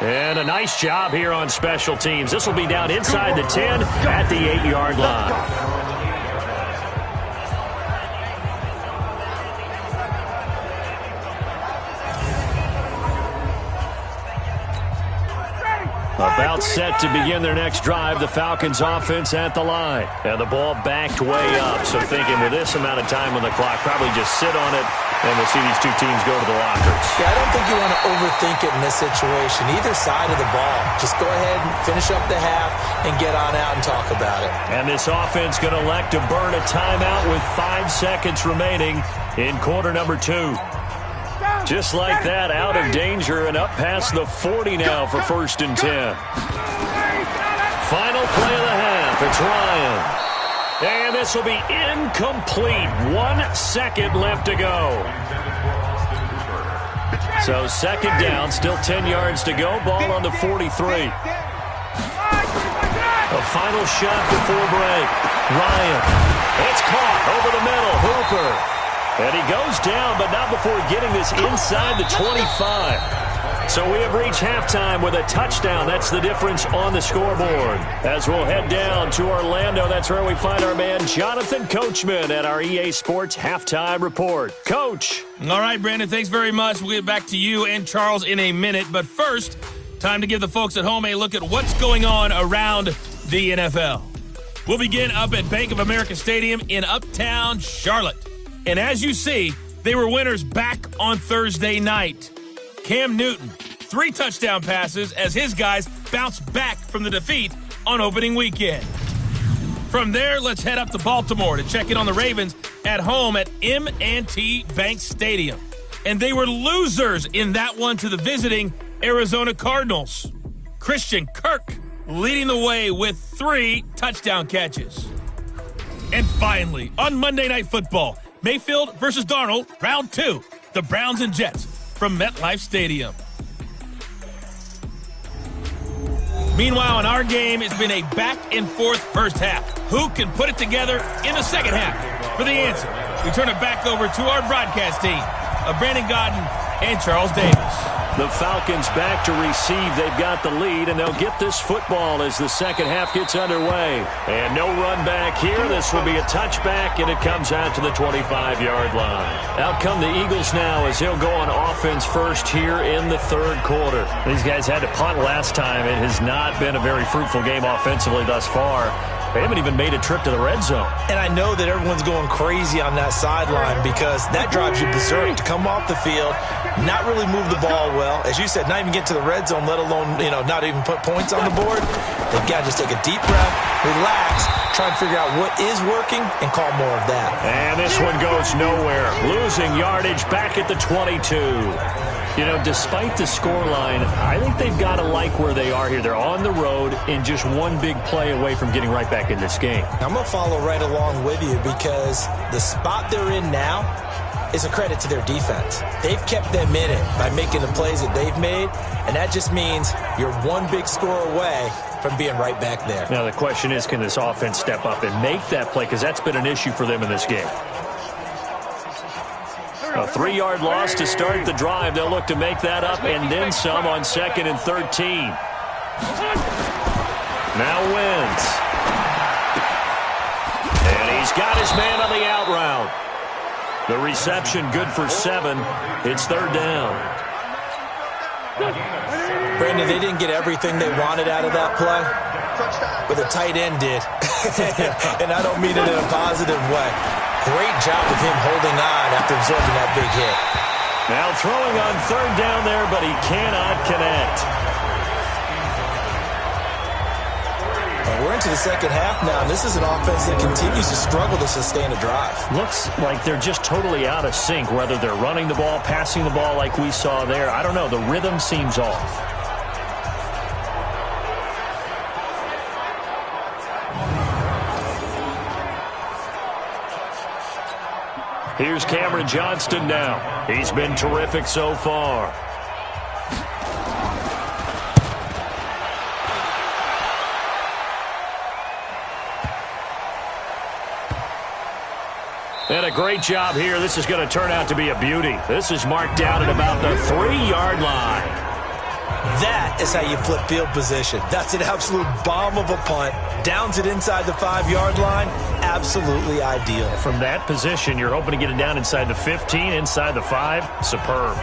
And a nice job here on special teams. This will be down inside the 10 at the 8-yard line. About set to begin their next drive, the Falcons offense at the line. And the ball backed way up. So thinking with this amount of time on the clock, probably just sit on it, and we'll see these two teams go to the lockers. Yeah, I don't think you want to overthink it in this situation, either side of the ball. Just go ahead and finish up the half and get on out and talk about it. And this offense going to elect to burn a timeout with 5 seconds remaining in quarter number 2. Just like that, out of danger and up past the 40 now for 1st and 10. Final play of the half. It's Ryan. And this will be incomplete. 1 second left to go. So 2nd down, still 10 yards to go. Ball on the 43. A final shot before break. Ryan. It's caught over the middle. Hooper. And he goes down, but not before getting this inside the 25. So we have reached halftime with a touchdown. That's the difference on the scoreboard. As we'll head down to Orlando, that's where we find our man Jonathan Coachman at our EA Sports Halftime Report. Coach. All right, Brandon, thanks very much. We'll get back to you and Charles in a minute. But first, time to give the folks at home a look at what's going on around the NFL. We'll begin up at Bank of America Stadium in Uptown Charlotte. And as you see, they were winners back on Thursday night. Cam Newton, 3 touchdown passes as his guys bounced back from the defeat on opening weekend. From there, let's head up to Baltimore to check in on the Ravens at home at M&T Bank Stadium. And they were losers in that one to the visiting Arizona Cardinals. Christian Kirk leading the way with 3 touchdown catches. And finally, on Monday Night Football, Mayfield versus Darnold, round 2, the Browns and Jets from MetLife Stadium. Meanwhile, in our game, it's been a back-and-forth first half. Who can put it together in the second half? For the answer, we turn it back over to our broadcast team of Brandon Godden and Charles Davis. The Falcons back to receive. They've got the lead, and they'll get this football as the second half gets underway. And no run back here. This will be a touchback, and it comes out to the 25-yard line. Out come the Eagles now as he'll go on offense first here in the third quarter. These guys had to punt last time. It has not been a very fruitful game offensively thus far. They haven't even made a trip to the red zone. And I know that everyone's going crazy on that sideline because that drives you berserk to come off the field, not really move the ball well. As you said, not even get to the red zone, let alone, not even put points on the board. They've got to just take a deep breath, relax, try and figure out what is working, and call more of that. And this one goes nowhere. Losing yardage back at the 22. Despite the scoreline, I think they've got to like where they are here. They're on the road and just one big play away from getting right back in this game. I'm going to follow right along with you because the spot they're in now is a credit to their defense. They've kept them in it by making the plays that they've made, and that just means you're one big score away from being right back there. Now the question is, can this offense step up and make that play? Because that's been an issue for them in this game. A 3-yard loss to start the drive. They'll look to make that up and then some on 2nd and 13. Now wins. And he's got his man on the out route. The reception good for 7. It's 3rd down. Brandon, they didn't get everything they wanted out of that play, but the tight end did. And I don't mean it in a positive way. Great job of him holding on after absorbing that big hit. Now throwing on 3rd down there, but he cannot connect. And we're into the second half now, and this is an offense that continues to struggle to sustain a drive. Looks like they're just totally out of sync, whether they're running the ball, passing the ball like we saw there. I don't know. The rhythm seems off. Here's Cameron Johnston now. He's been terrific so far. And a great job here. This is going to turn out to be a beauty. This is marked down at about the 3-yard line. That is how you flip field position. That's an absolute bomb of a punt. Downs it inside the 5-yard line. Absolutely ideal. From that position, you're hoping to get it down inside the 15, inside the 5. Superb.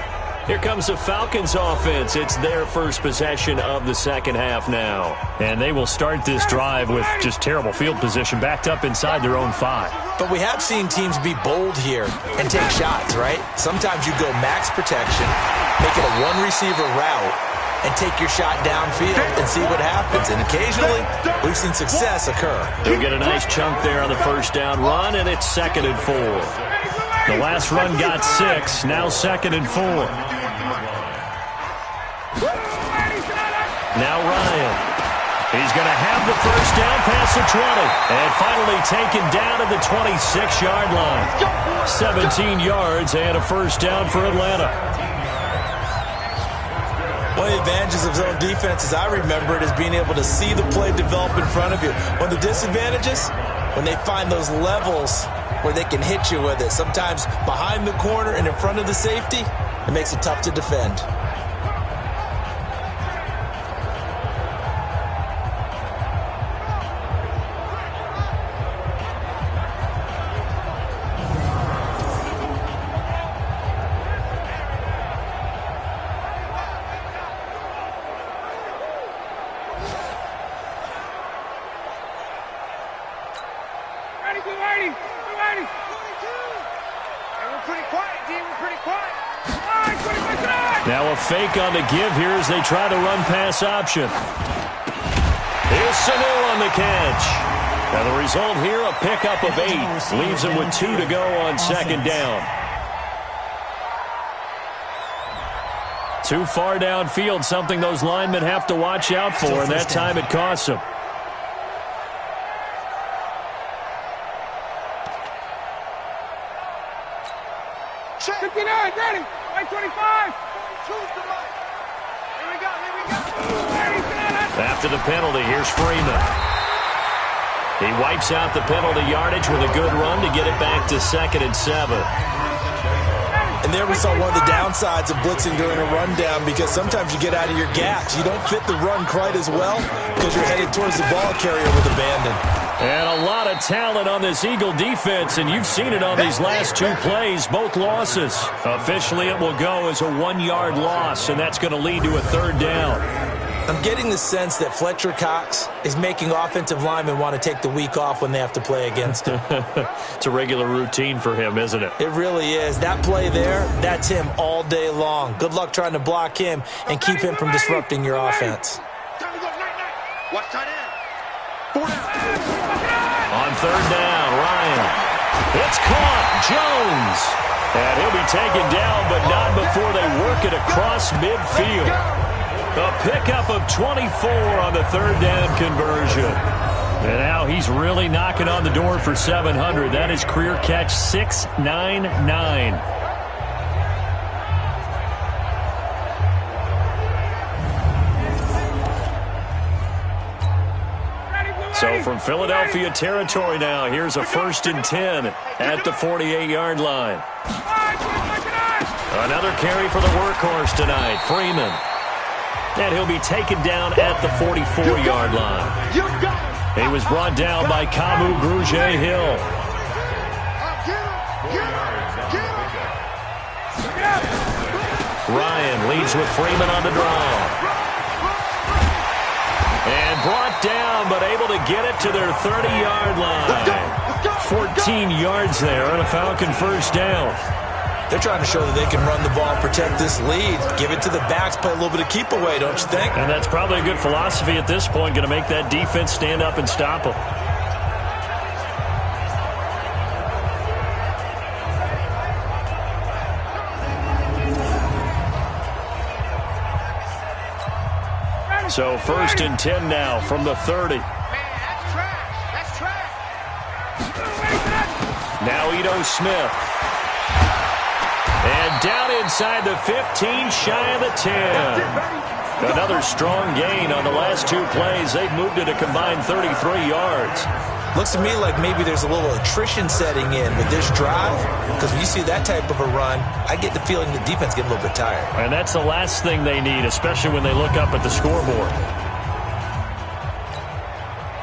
Here comes the Falcons offense. It's their first possession of the second half now. And they will start this drive with just terrible field position, backed up inside their own 5. But we have seen teams be bold here and take shots, right? Sometimes you go max protection, make it a one-receiver route, and take your shot downfield and see what happens. And occasionally, we've seen success occur. They'll get a nice chunk there on the first down run, and it's 2nd and 4. The last run got 6, now 2nd and 4. Now Ryan. He's going to have the first down past the 20. And finally taken down at the 26-yard line. 17 yards and a first down for Atlanta. One of the advantages of zone defense, as I remember it, is being able to see the play develop in front of you. One of the disadvantages, when they find those levels where they can hit you with it, sometimes behind the corner and in front of the safety, it makes it tough to defend. Now a fake on the give here as they try to run pass option. Here's Sanu on the catch. And the result here, a pickup of 8. Leaves him with 2 to go on second down. Too far downfield, something those linemen have to watch out for, and that time it costs them. Check. 59, ready. Right 25. Choose the right. Here we go, here we go. After the penalty, here's Freeman. He wipes out the penalty yardage with a good run to get it back to 2nd and 7. And there we saw one of the downsides of blitzing during a rundown, because sometimes you get out of your gaps. You don't fit the run quite as well because you're headed towards the ball carrier with abandon. And a lot of talent on this Eagle defense, and you've seen it on these last 2 plays, both losses. Officially, it will go as a 1-yard loss, and that's going to lead to a 3rd down. I'm getting the sense that Fletcher Cox is making offensive linemen want to take the week off when they have to play against him. It's a regular routine for him, isn't it? It really is. That play there, that's him all day long. Good luck trying to block him and keep him from disrupting your offense. Watch tight end. 4 down. On 3rd down, Ryan. It's caught. Jones. And he'll be taken down, but not before they work it across midfield. A pickup of 24 on the 3rd down conversion. And now he's really knocking on the door for 700. That is career catch 699. So from Philadelphia territory now, here's a 1st and 10 at the 48-yard line. Another carry for the workhorse tonight, Freeman. And he'll be taken down at the 44-yard line. He was brought down by Kamu Grugier-Hill. Ryan leads with Freeman on the draw. And brought down, but able to get it to their 30-yard line. 14 yards there on a Falcon 1st down. They're trying to show that they can run the ball, protect this lead, give it to the backs, play a little bit of keep away, don't you think? And that's probably a good philosophy at this point, going to make that defense stand up and stop them. So 1st and 10 now from the 30. That's trash. Now Ito Smith. And down inside the 15, shy of the 10. Another strong gain on the last 2 plays. They've moved it a combined 33 yards. Looks to me like maybe there's a little attrition setting in with this drive, because when you see that type of a run, I get the feeling the defense get a little bit tired. And that's the last thing they need, especially when they look up at the scoreboard.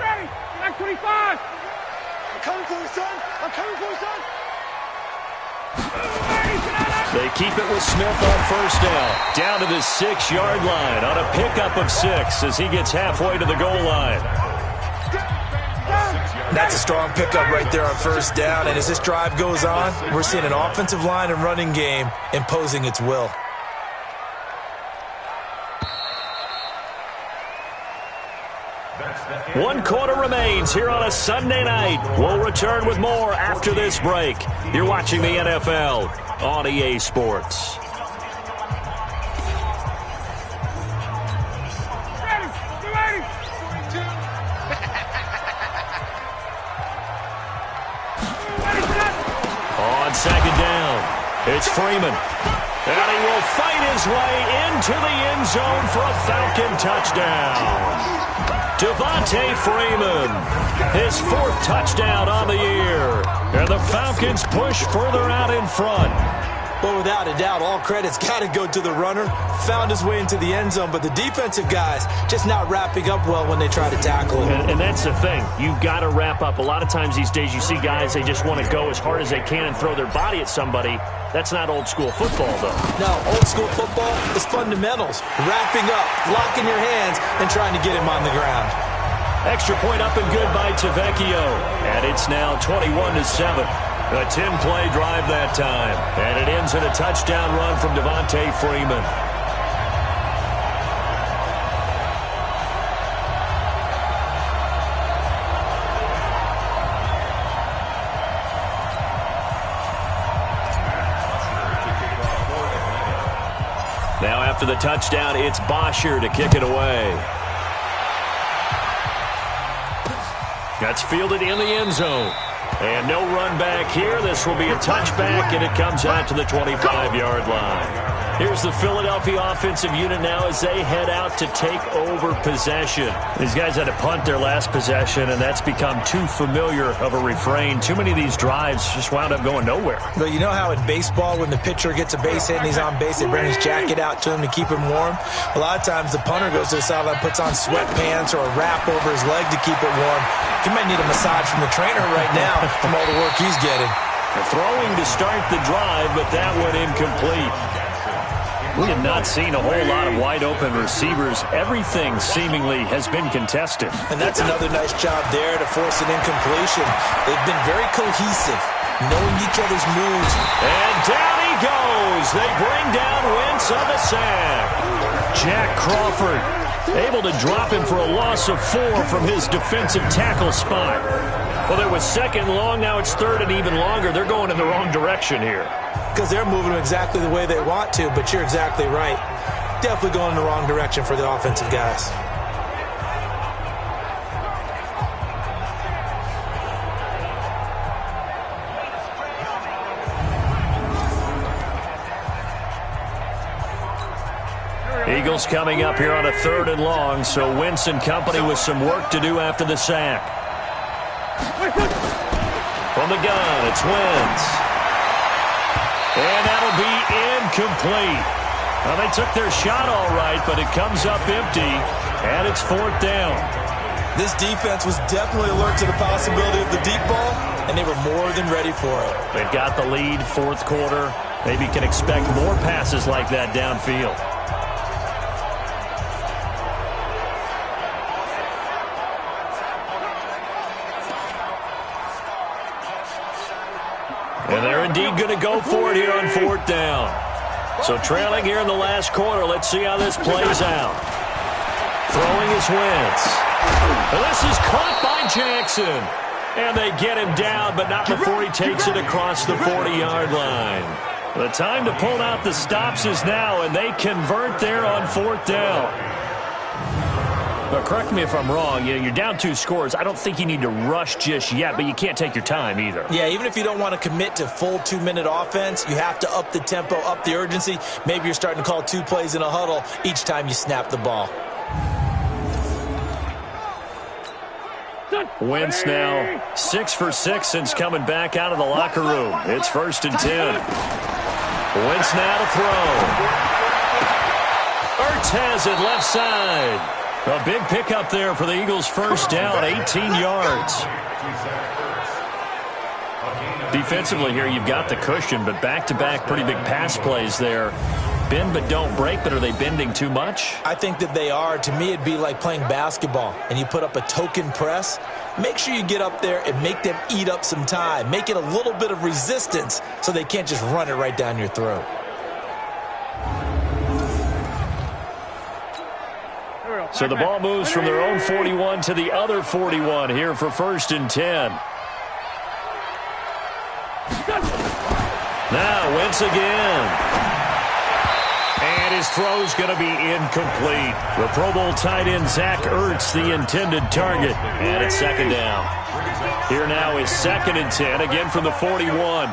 Ready. Back 25. I'm coming for you, son. I'm coming for you, son. They keep it with Smith on 1st down. Down to the 6-yard line on a pickup of 6 as he gets halfway to the goal line. That's a strong pickup right there on 1st down. And as this drive goes on, we're seeing an offensive line and running game imposing its will. One quarter remains here on a Sunday night. We'll return with more after this break. You're watching the NFL on EA Sports. On 2nd down, it's Freeman. And he will fight his way into the end zone for a Falcon touchdown. Devontae Freeman, his 4th touchdown on the year. And the Falcons push further out in front. Well, without a doubt, all credit's got to go to the runner. Found his way into the end zone, but the defensive guys just not wrapping up well when they try to tackle him. And that's the thing. You've got to wrap up. A lot of times these days you see guys, they just want to go as hard as they can and throw their body at somebody. That's not old school football, though. No, old school football is fundamentals. Wrapping up, locking your hands, and trying to get him on the ground. Extra point up and good by Tavecchio. And it's now 21-7. A 10-play drive that time. And it ends in a touchdown run from Devontae Freeman. after the touchdown, it's Bosher to kick it away. That's fielded in the end zone. And no run back here. This will be a touchback, and it comes out to the 25-yard line. Here's the Philadelphia offensive unit now as they head out to take over possession. These guys had to punt their last possession, and that's become too familiar of a refrain. Too many of these drives just wound up going nowhere. But you know how in baseball, when the pitcher gets a base hit and he's on base, they bring his jacket out to him to keep him warm? A lot of times the punter goes to the sideline, puts on sweatpants or a wrap over his leg to keep it warm. He might need a massage from the trainer right now from all the work he's getting. Throwing to start the drive, but that went incomplete. We have not seen a whole lot of wide-open receivers. Everything seemingly has been contested. And that's another nice job there to force an incompletion. They've been very cohesive, knowing each other's moves. And down he goes. They bring down Wentz on the sack. Jack Crawford able to drop him for a loss of 4 from his defensive tackle spot. Well, there was second long. Now it's third and even longer. They're going in the wrong direction here. Because they're moving exactly the way they want to, but you're exactly right. Definitely going in the wrong direction for the offensive guys. Eagles coming up here on a third and long, so Wentz and company with some work to do after the sack. From the gun, it's Wentz. And that'll be incomplete. Well, they took their shot all right, but it comes up empty, and it's fourth down. This defense was definitely alert to the possibility of the deep ball, and they were more than ready for it. They've got the lead, fourth quarter. Maybe can expect more passes like that downfield. And they're indeed going to go for it here on fourth down. So trailing here in the last quarter. Let's see how this plays out. Throwing is Wentz. And this is caught by Jackson. And they get him down, but not before he takes it across the 40-yard line. The time to pull out the stops is now, and they convert there on fourth down. But correct me if I'm wrong, you're down 2 scores. I don't think you need to rush just yet, but you can't take your time either. Yeah, even if you don't want to commit to full 2-minute offense, you have to up the tempo, up the urgency. Maybe you're starting to call 2 plays in a huddle each time you snap the ball. Wentz now 6 for 6 since coming back out of the locker room. It's first and 10. Wentz now to throw. Ertz has it left side. A big pickup there for the Eagles' first down, 18 yards. Defensively here, you've got the cushion, but back-to-back pretty big pass plays there. Bend but don't break, but are they bending too much? I think that they are. To me, it'd be like playing basketball, and you put up a token press. Make sure you get up there and make them eat up some time. Make it a little bit of resistance so they can't just run it right down your throat. So the ball moves from their own 41 to the other 41 here for first and 10. Now Wentz again. And his throw's going to be incomplete. The Pro Bowl tight end Zach Ertz, the intended target. And it's second down. Here now is second and 10, again from the 41.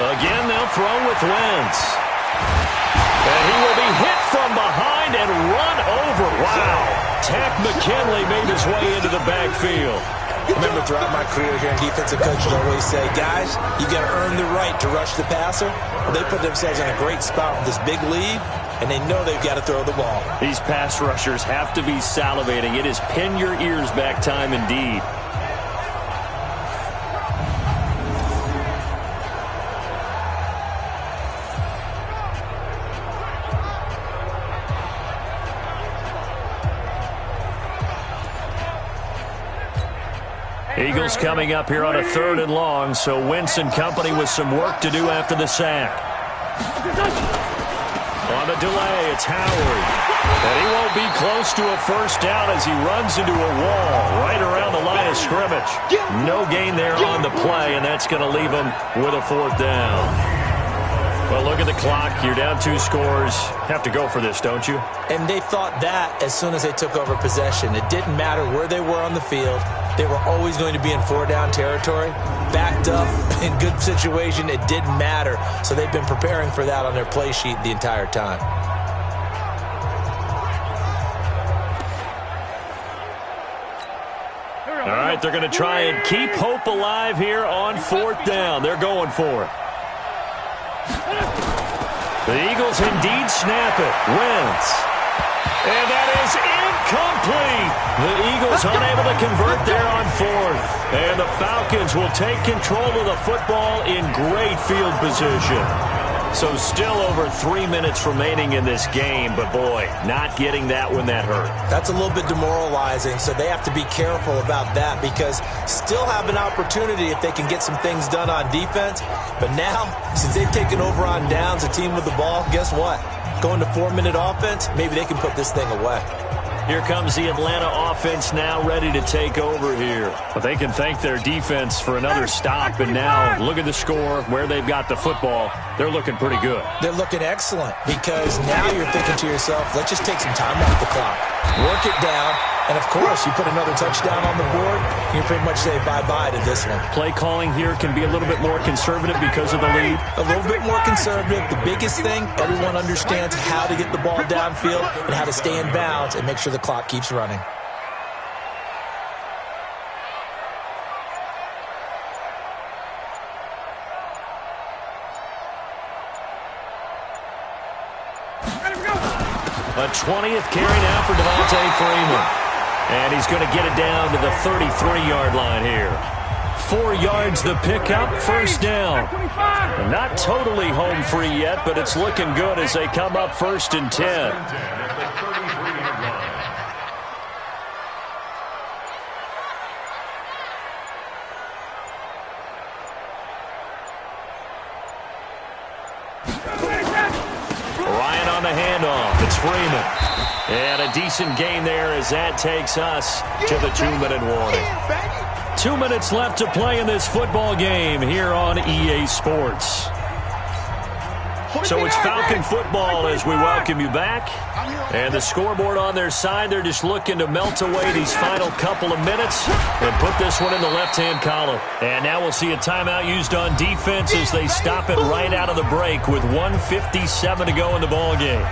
Again, they'll throw with Wentz. And he will be hit from behind and run over. Wow. Tack McKinley made his way into the backfield. Remember, throughout my career here in defensive coaches always say, guys, you got to earn the right to rush the passer. Well, they put themselves in a great spot with this big lead, and they know they've got to throw the ball. These pass rushers have to be salivating. It is pin your ears back time indeed. Eagles coming up here on a third and long, so Wentz and company with some work to do after the sack. On the delay, it's Howard. And he won't be close to a first down as he runs into a wall right around the line of scrimmage. No gain there on the play, and that's going to leave him with a fourth down. Well, look at the clock. You're down 2 scores. Have to go for this, don't you? And they thought that as soon as they took over possession. It didn't matter where they were on the field. They were always going to be in 4-down territory. Backed up, in good situation, it didn't matter. So they've been preparing for that on their play sheet the entire time. All right, they're going to try and keep hope alive here on 4th down. They're going for it. The Eagles indeed snap it. Wentz. And that is incomplete. The Eagles unable to convert there on 4th. And the Falcons will take control of the football in great field position. So still over 3 minutes remaining in this game, but boy, not getting that when that hurt. That's a little bit demoralizing, so they have to be careful about that because still have an opportunity if they can get some things done on defense. But now, since they've taken over on downs, a team with the ball, guess what? Going to 4-minute offense, maybe they can put this thing away. Here comes the Atlanta offense now ready to take over here. But they can thank their defense for another stop. And now look at the score, where they've got the football. They're looking pretty good. They're looking excellent because now you're thinking to yourself, let's just take some time off the clock. Work it down. And, of course, you put another touchdown on the board, you pretty much say bye-bye to this one. Play calling here can be a little bit more conservative because of the lead. A little bit more conservative. The biggest thing, everyone understands how to get the ball downfield and how to stay in bounds and make sure the clock keeps running. A 20th carry now for Devontae Freeman. And he's going to get it down to the 33-yard line here. 4 yards the pickup, 1st down. Not totally home free yet, but it's looking good as they come up 1st and 10. Ryan on the handoff. It's Freeman. And a decent gain there as that takes us to the 2-minute warning. 2 minutes left to play in this football game here on EA Sports. So it's Falcon football as we welcome you back. And the scoreboard on their side, they're just looking to melt away these final couple of minutes and put this one in the left-hand column. And now we'll see a timeout used on defense as they stop it right out of the break with 1:57 to go in the ball game.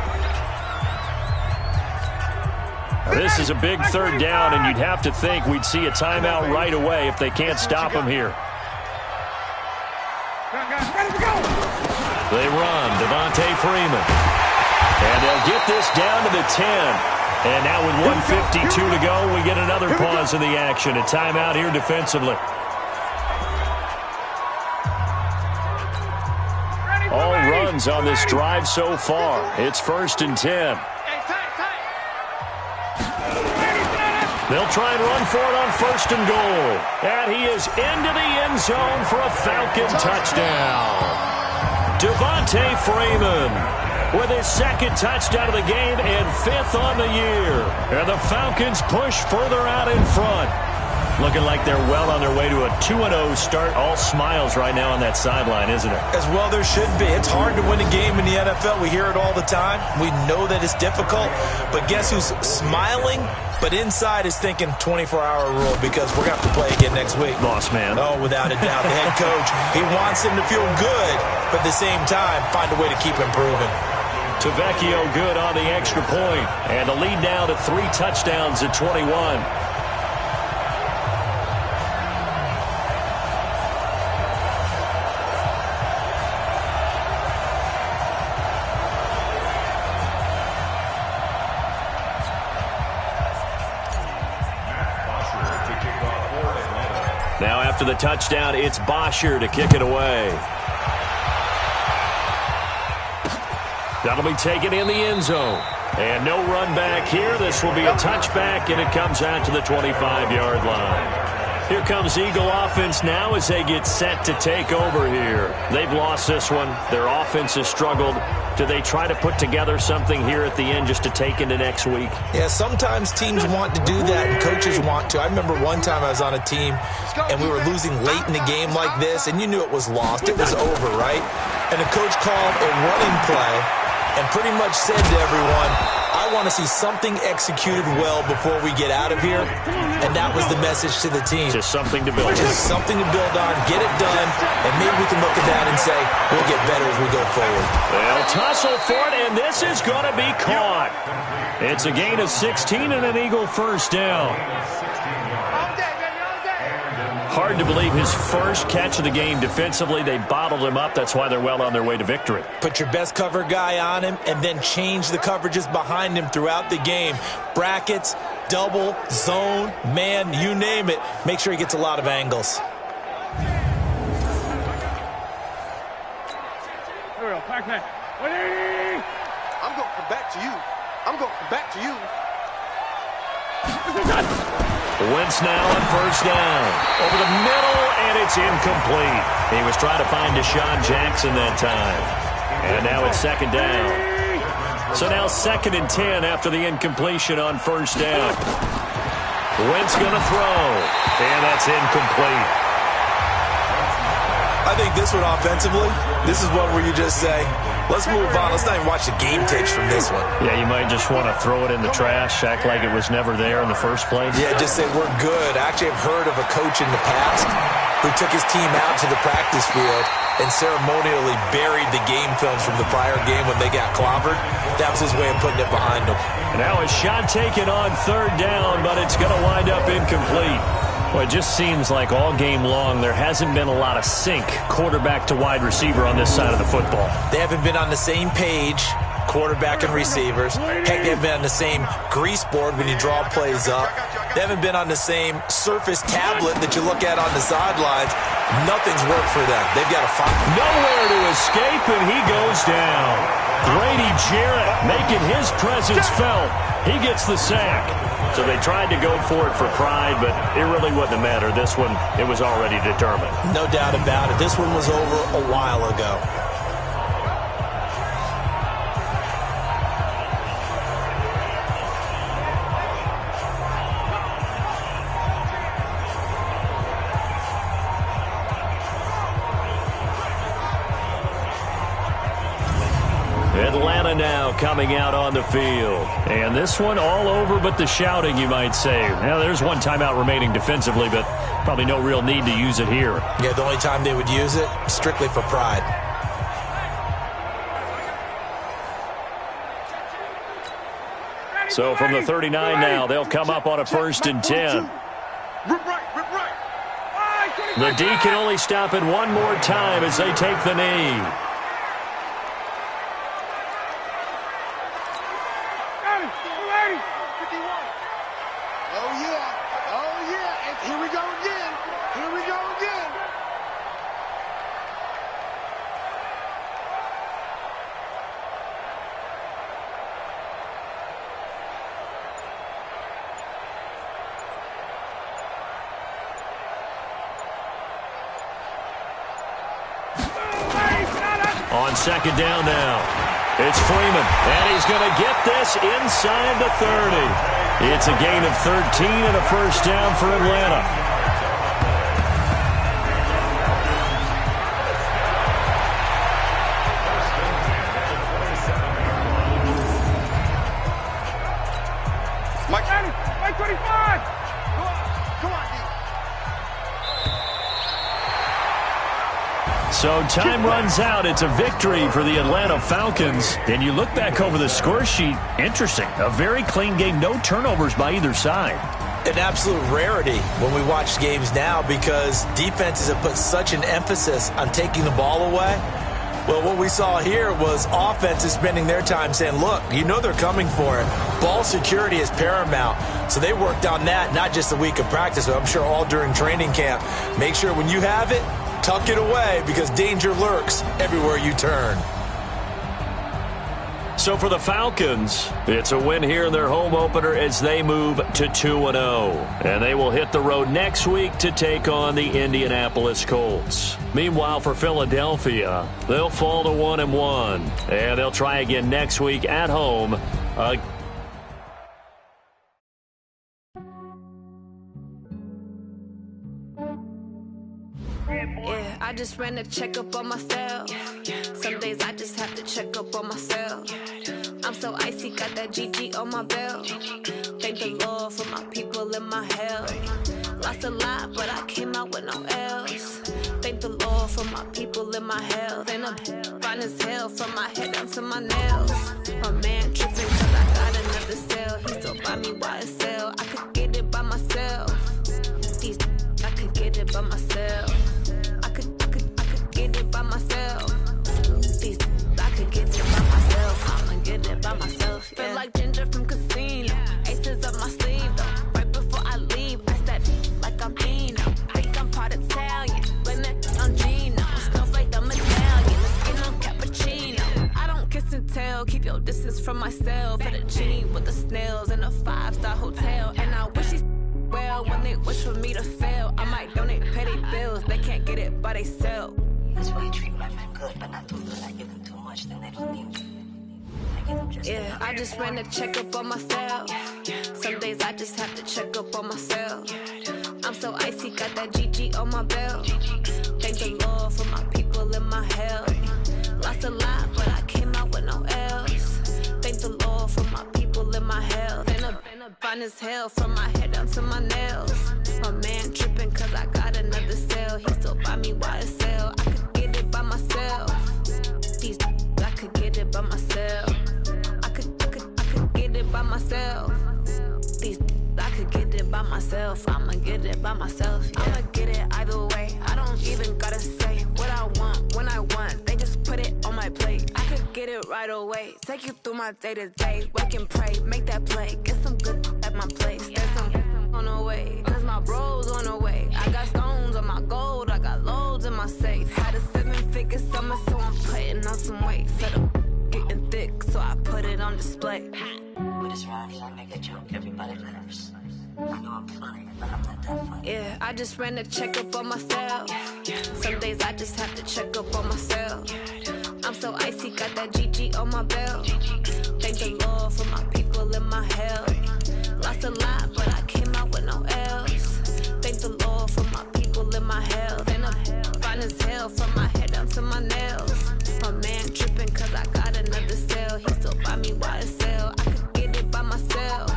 This is a big 3rd down, and you'd have to think we'd see a timeout right away if they can't stop them here. They run, Devontae Freeman. And they'll get this down to the 10. And now with 1:52 to go, we get another pause in the action. A timeout here defensively. All runs on this drive so far. It's 1st and 10. They'll try and run for it on 1st and goal. And he is into the end zone for a Falcon touchdown. Devontae Freeman with his 2nd touchdown of the game and 5th on the year. And the Falcons push further out in front. Looking like they're well on their way to a 2-0 start. All smiles right now on that sideline, isn't it? As well there should be. It's hard to win a game in the NFL. We hear it all the time. We know that it's difficult. But guess who's smiling? But inside is thinking 24-hour rule because we're going to have to play again next week. Boss man. Oh, without a doubt. The head coach, he wants them to feel good, but at the same time, find a way to keep improving. Tavecchio good on the extra point. And the lead now to 3 touchdowns at 21. Now after the touchdown, it's Bosher to kick it away. That'll be taken in the end zone. And no run back here. This will be a touchback, and it comes out to the 25-yard line. Here comes Eagle offense now as they get set to take over here. They've lost this one. Their offense has struggled. Do they try to put together something here at the end just to take into next week? Yeah, sometimes teams want to do that and coaches want to. I remember one time I was on a team and we were losing late in the game like this, and you knew it was lost. It was over, right? And the coach called a running play and pretty much said to everyone, I want to see something executed well before we get out of here. And that was the message to the team. Just something to build on. Just something to build on, get it done, and maybe we can look at that and say, we'll get better as we go forward. They'll tussle for it, and this is going to be caught. It's a gain of 16 and an Eagle first down. Hard to believe his first catch of the game defensively. They bottled him up. That's why they're well on their way to victory. Put your best cover guy on him and then change the coverages behind him throughout the game. Brackets, double, zone, man, you name it. Make sure he gets a lot of angles. Here we go, back. I'm going to come back to you. I'm going to come back to you. Wentz now on first down. Over the middle, and it's incomplete. He was trying to find Deshaun Jackson that time. And now it's second down. So now 2nd and 10 after the incompletion on first down. Wentz going to throw, and that's incomplete. I think this one offensively, this is one where you just say, let's move on. Let's not even watch the game tapes from this one. Yeah, you might just want to throw it in the trash, act like it was never there in the first place. Yeah, just say we're good. I actually have heard of a coach in the past who took his team out to the practice field and ceremonially buried the game films from the prior game when they got clobbered. That was his way of putting it behind him. Now a shot taken on third down, but it's going to wind up incomplete. Well, it just seems like all game long there hasn't been a lot of sync quarterback to wide receiver on this side of the football. They haven't been on the same page, quarterback and receivers. Heck, they haven't been on the same grease board when you draw plays up. They haven't been on the same surface tablet that you look at on the sidelines. Nothing's worked for them. They've got to find nowhere to escape, and he goes down. Grady Jarrett making his presence felt. He gets the sack. So they tried to go for it for pride, but it really wouldn't have mattered. This one, it was already determined. No doubt about it. This one was over a while ago. Atlanta now coming out on the field. And this one all over but the shouting, you might say. Now, there's one timeout remaining defensively, but probably no real need to use it here. Yeah, the only time they would use it, strictly for pride. So from the 39 now, they'll come up on a 1st and 10. The D can only stop it one more time as they take the knee. On second down now, it's Freeman, and he's going to get this inside the 30. It's a gain of 13 and a first down for Atlanta. Mike 25! Come on, So time runs out. It's a victory for the Atlanta Falcons. And you look back over the score sheet, interesting. A very clean game, no turnovers by either side. An absolute rarity when we watch games now because defenses have put such an emphasis on taking the ball away. Well, what we saw here was offenses spending their time saying, look, you know they're coming for it. Ball security is paramount. So they worked on that not just a week of practice, but I'm sure all during training camp. Make sure when you have it, tuck it away because danger lurks everywhere you turn. So for the Falcons, it's a win here in their home opener as they move to 2-0. And they will hit the road next week to take on the Indianapolis Colts. Meanwhile, for Philadelphia, they'll fall to 1-1. And they'll try again next week at home. Yeah, I just ran a checkup on myself. Some days I just have to check up on myself. I'm so icy, got that GG on my belt. Thank the Lord for my people and my health. Lost a lot, but I came out with no L's. Thank the Lord for my people and my health. And I'm fine as hell from my head down to my nails. My man tripping cause I got another cell. He still buy me YSL. I could get it by myself. These I could get it by myself. I could get it by myself. These I could get it by myself. I'ma get it by myself. Yeah. Feel like Ginger from Casino. Aces up my sleeve though. Right before I leave, I start like I'm Dino. Think I'm part Italian, blame that on Gino. Snowflake the medallion, skin on cappuccino. I don't kiss and tell, keep your distance from myself. Fettuccine with the snails in a 5-star hotel. And I wish he's well when they wish for me to fail. I might donate petty bills, they can't get it by themselves. That's why you treat my friend good, but not too good. I give them too much, then they don't need me. Yeah, I just ran a checkup on myself. Some days I just have to check up on myself. I'm so icy, got that GG on my belt. Thank the Lord for my people and my health. Lost a lot, but I came out with no L's. Thank the Lord for my people and my health. And I'm fine as hell from my head down to my nails. My man tripping cause I got another cell. He still buy me YSL. I could get it by myself. These I could get it by myself. I could get it by myself. These I could get it by myself. I'ma get it by myself. Yeah. I'ma get it either way. I don't even gotta say what I want when I want. They just put it on my plate. I could get it right away. Take you through my day to day. Wake and pray, make that play. Get some good at my place. There's some on the way, cause my bro's on the way. I got stones on my gold. I got loads in my safe. Had a 7-figure summer, so I'm putting on some weight. Set up getting thick, so I put it on display. With this round, I make a joke, everybody laughs. I know I'm funny, but I'm not that funny. Yeah, I just ran a checkup on myself. Some days I just have to check up on myself. I'm so icy, got that GG on my belt. Thank the Lord for my people and my health. Lost a lot, but I came out with no L's. Thank the Lord for my people and my health. And I'm fine as hell from my head down to my nails. My man tripping cause I got another cell. He still buy me YSL. I could get it by myself.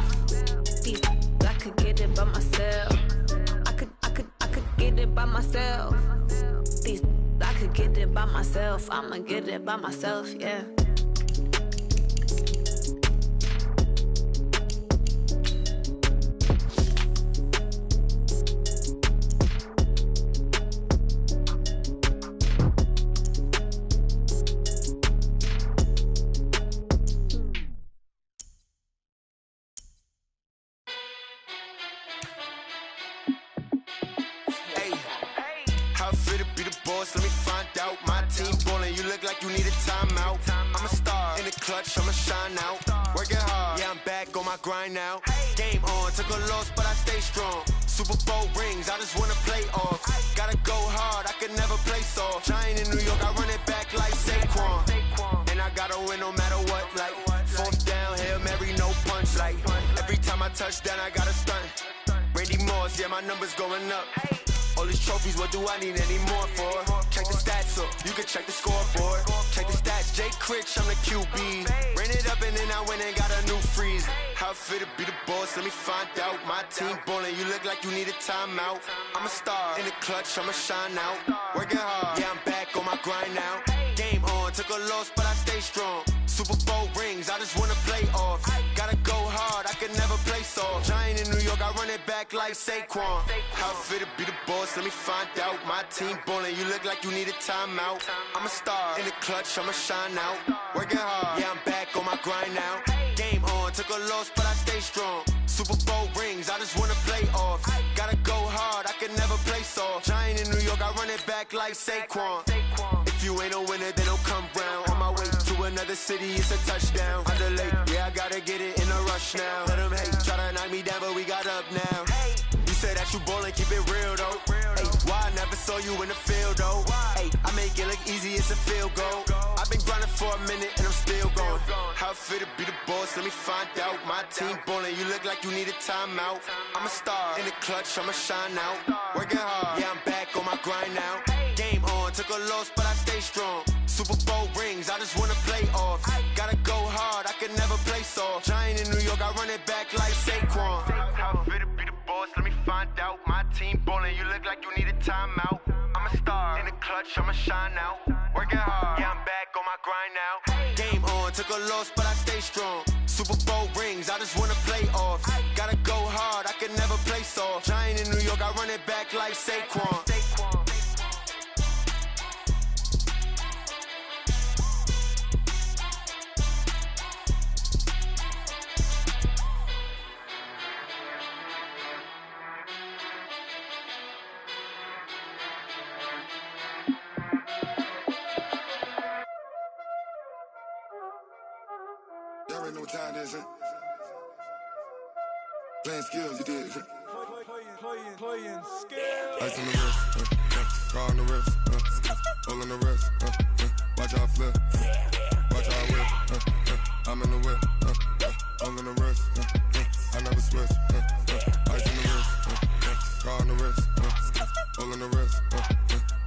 These I could get it by myself. I could get it by myself. These I could get it by myself. I'ma get it by myself, yeah. Let me find out. My team ballin', you look like you need a timeout. I'm a star in the clutch, I'ma shine out. Working hard, yeah, I'm back on my grind now. Game on, took a loss, but I stay strong. Super Bowl rings, I just wanna play off. Gotta go hard, I could never play soft. Giant in New York, I run it back like Saquon. And I gotta win no matter what, like 4th down, Hail Mary, no punch. Like every time I touch down, I gotta stunt. Randy Moss, yeah, my numbers going up. All these trophies, what do I need any more for? Check the stats up, you can check the scoreboard. Check the stats, Jake Critch, I'm the QB. Ran it up and then I went and got a new freeze. How it fit to be the boss, let me find out. My team ballin', you look like you need a timeout. I'm a star in the clutch, I'ma shine out. Working hard, yeah, I'm back on my grind now. Game on, took a loss, but I stay strong. Super Bowl rings, I just wanna play off. Gotta go hard, I could never play soft. Giant in New York, I run it back like Saquon. How it fit to be the boss, let me find out. My team ballin', you look like you need a timeout. I'm a star in the clutch, I'ma shine out. Working hard, yeah, I'm back on my grind now. Game on, took a loss, but I stay strong. Super Bowl rings, I just wanna play off. Gotta go hard, I could never play soft. Giant in New York, I run it back like Saquon. If you ain't a winner, then don't come round. On my way to an another city, it's a touchdown. I'm delayed, yeah, I gotta get it in a rush now. Let them hate, try to knock me down, but we got up now. You say that you ballin', keep it real though. Hey, why I never saw you in the field though? Hey, I make it look easy, it's a field goal. I've been grinding for a minute and I'm still going. How it feel to be the boss, let me find out. My team ballin', you look like you need a timeout. I'm a star in the clutch, I'ma shine out. Working hard, yeah, I'm back on my grind now. Game on, took a loss, but I stay strong. Super Bowl rings, I just wanna play off. Gotta go hard, I can never play soft. Giant in New York, I run it back like Saquon. How it feel to be the boss, let me find out. My team ballin', you look like you need a timeout. I'm a star in the clutch, I'ma shine out. Working hard, yeah, I'm back on my grind now. Game on, took a loss, but I stay strong. Super Bowl rings, I just wanna play off. Gotta go hard, I can never play soft. Giant in New York, I run it back like Saquon. Y'all already know what time it is, huh? Playing skills, you did, huh? Playing skills. Ice on the wrist, car on the wrist, hole in the wrist, watch out flip, watch out whip, I'm in the whip, hole in the wrist.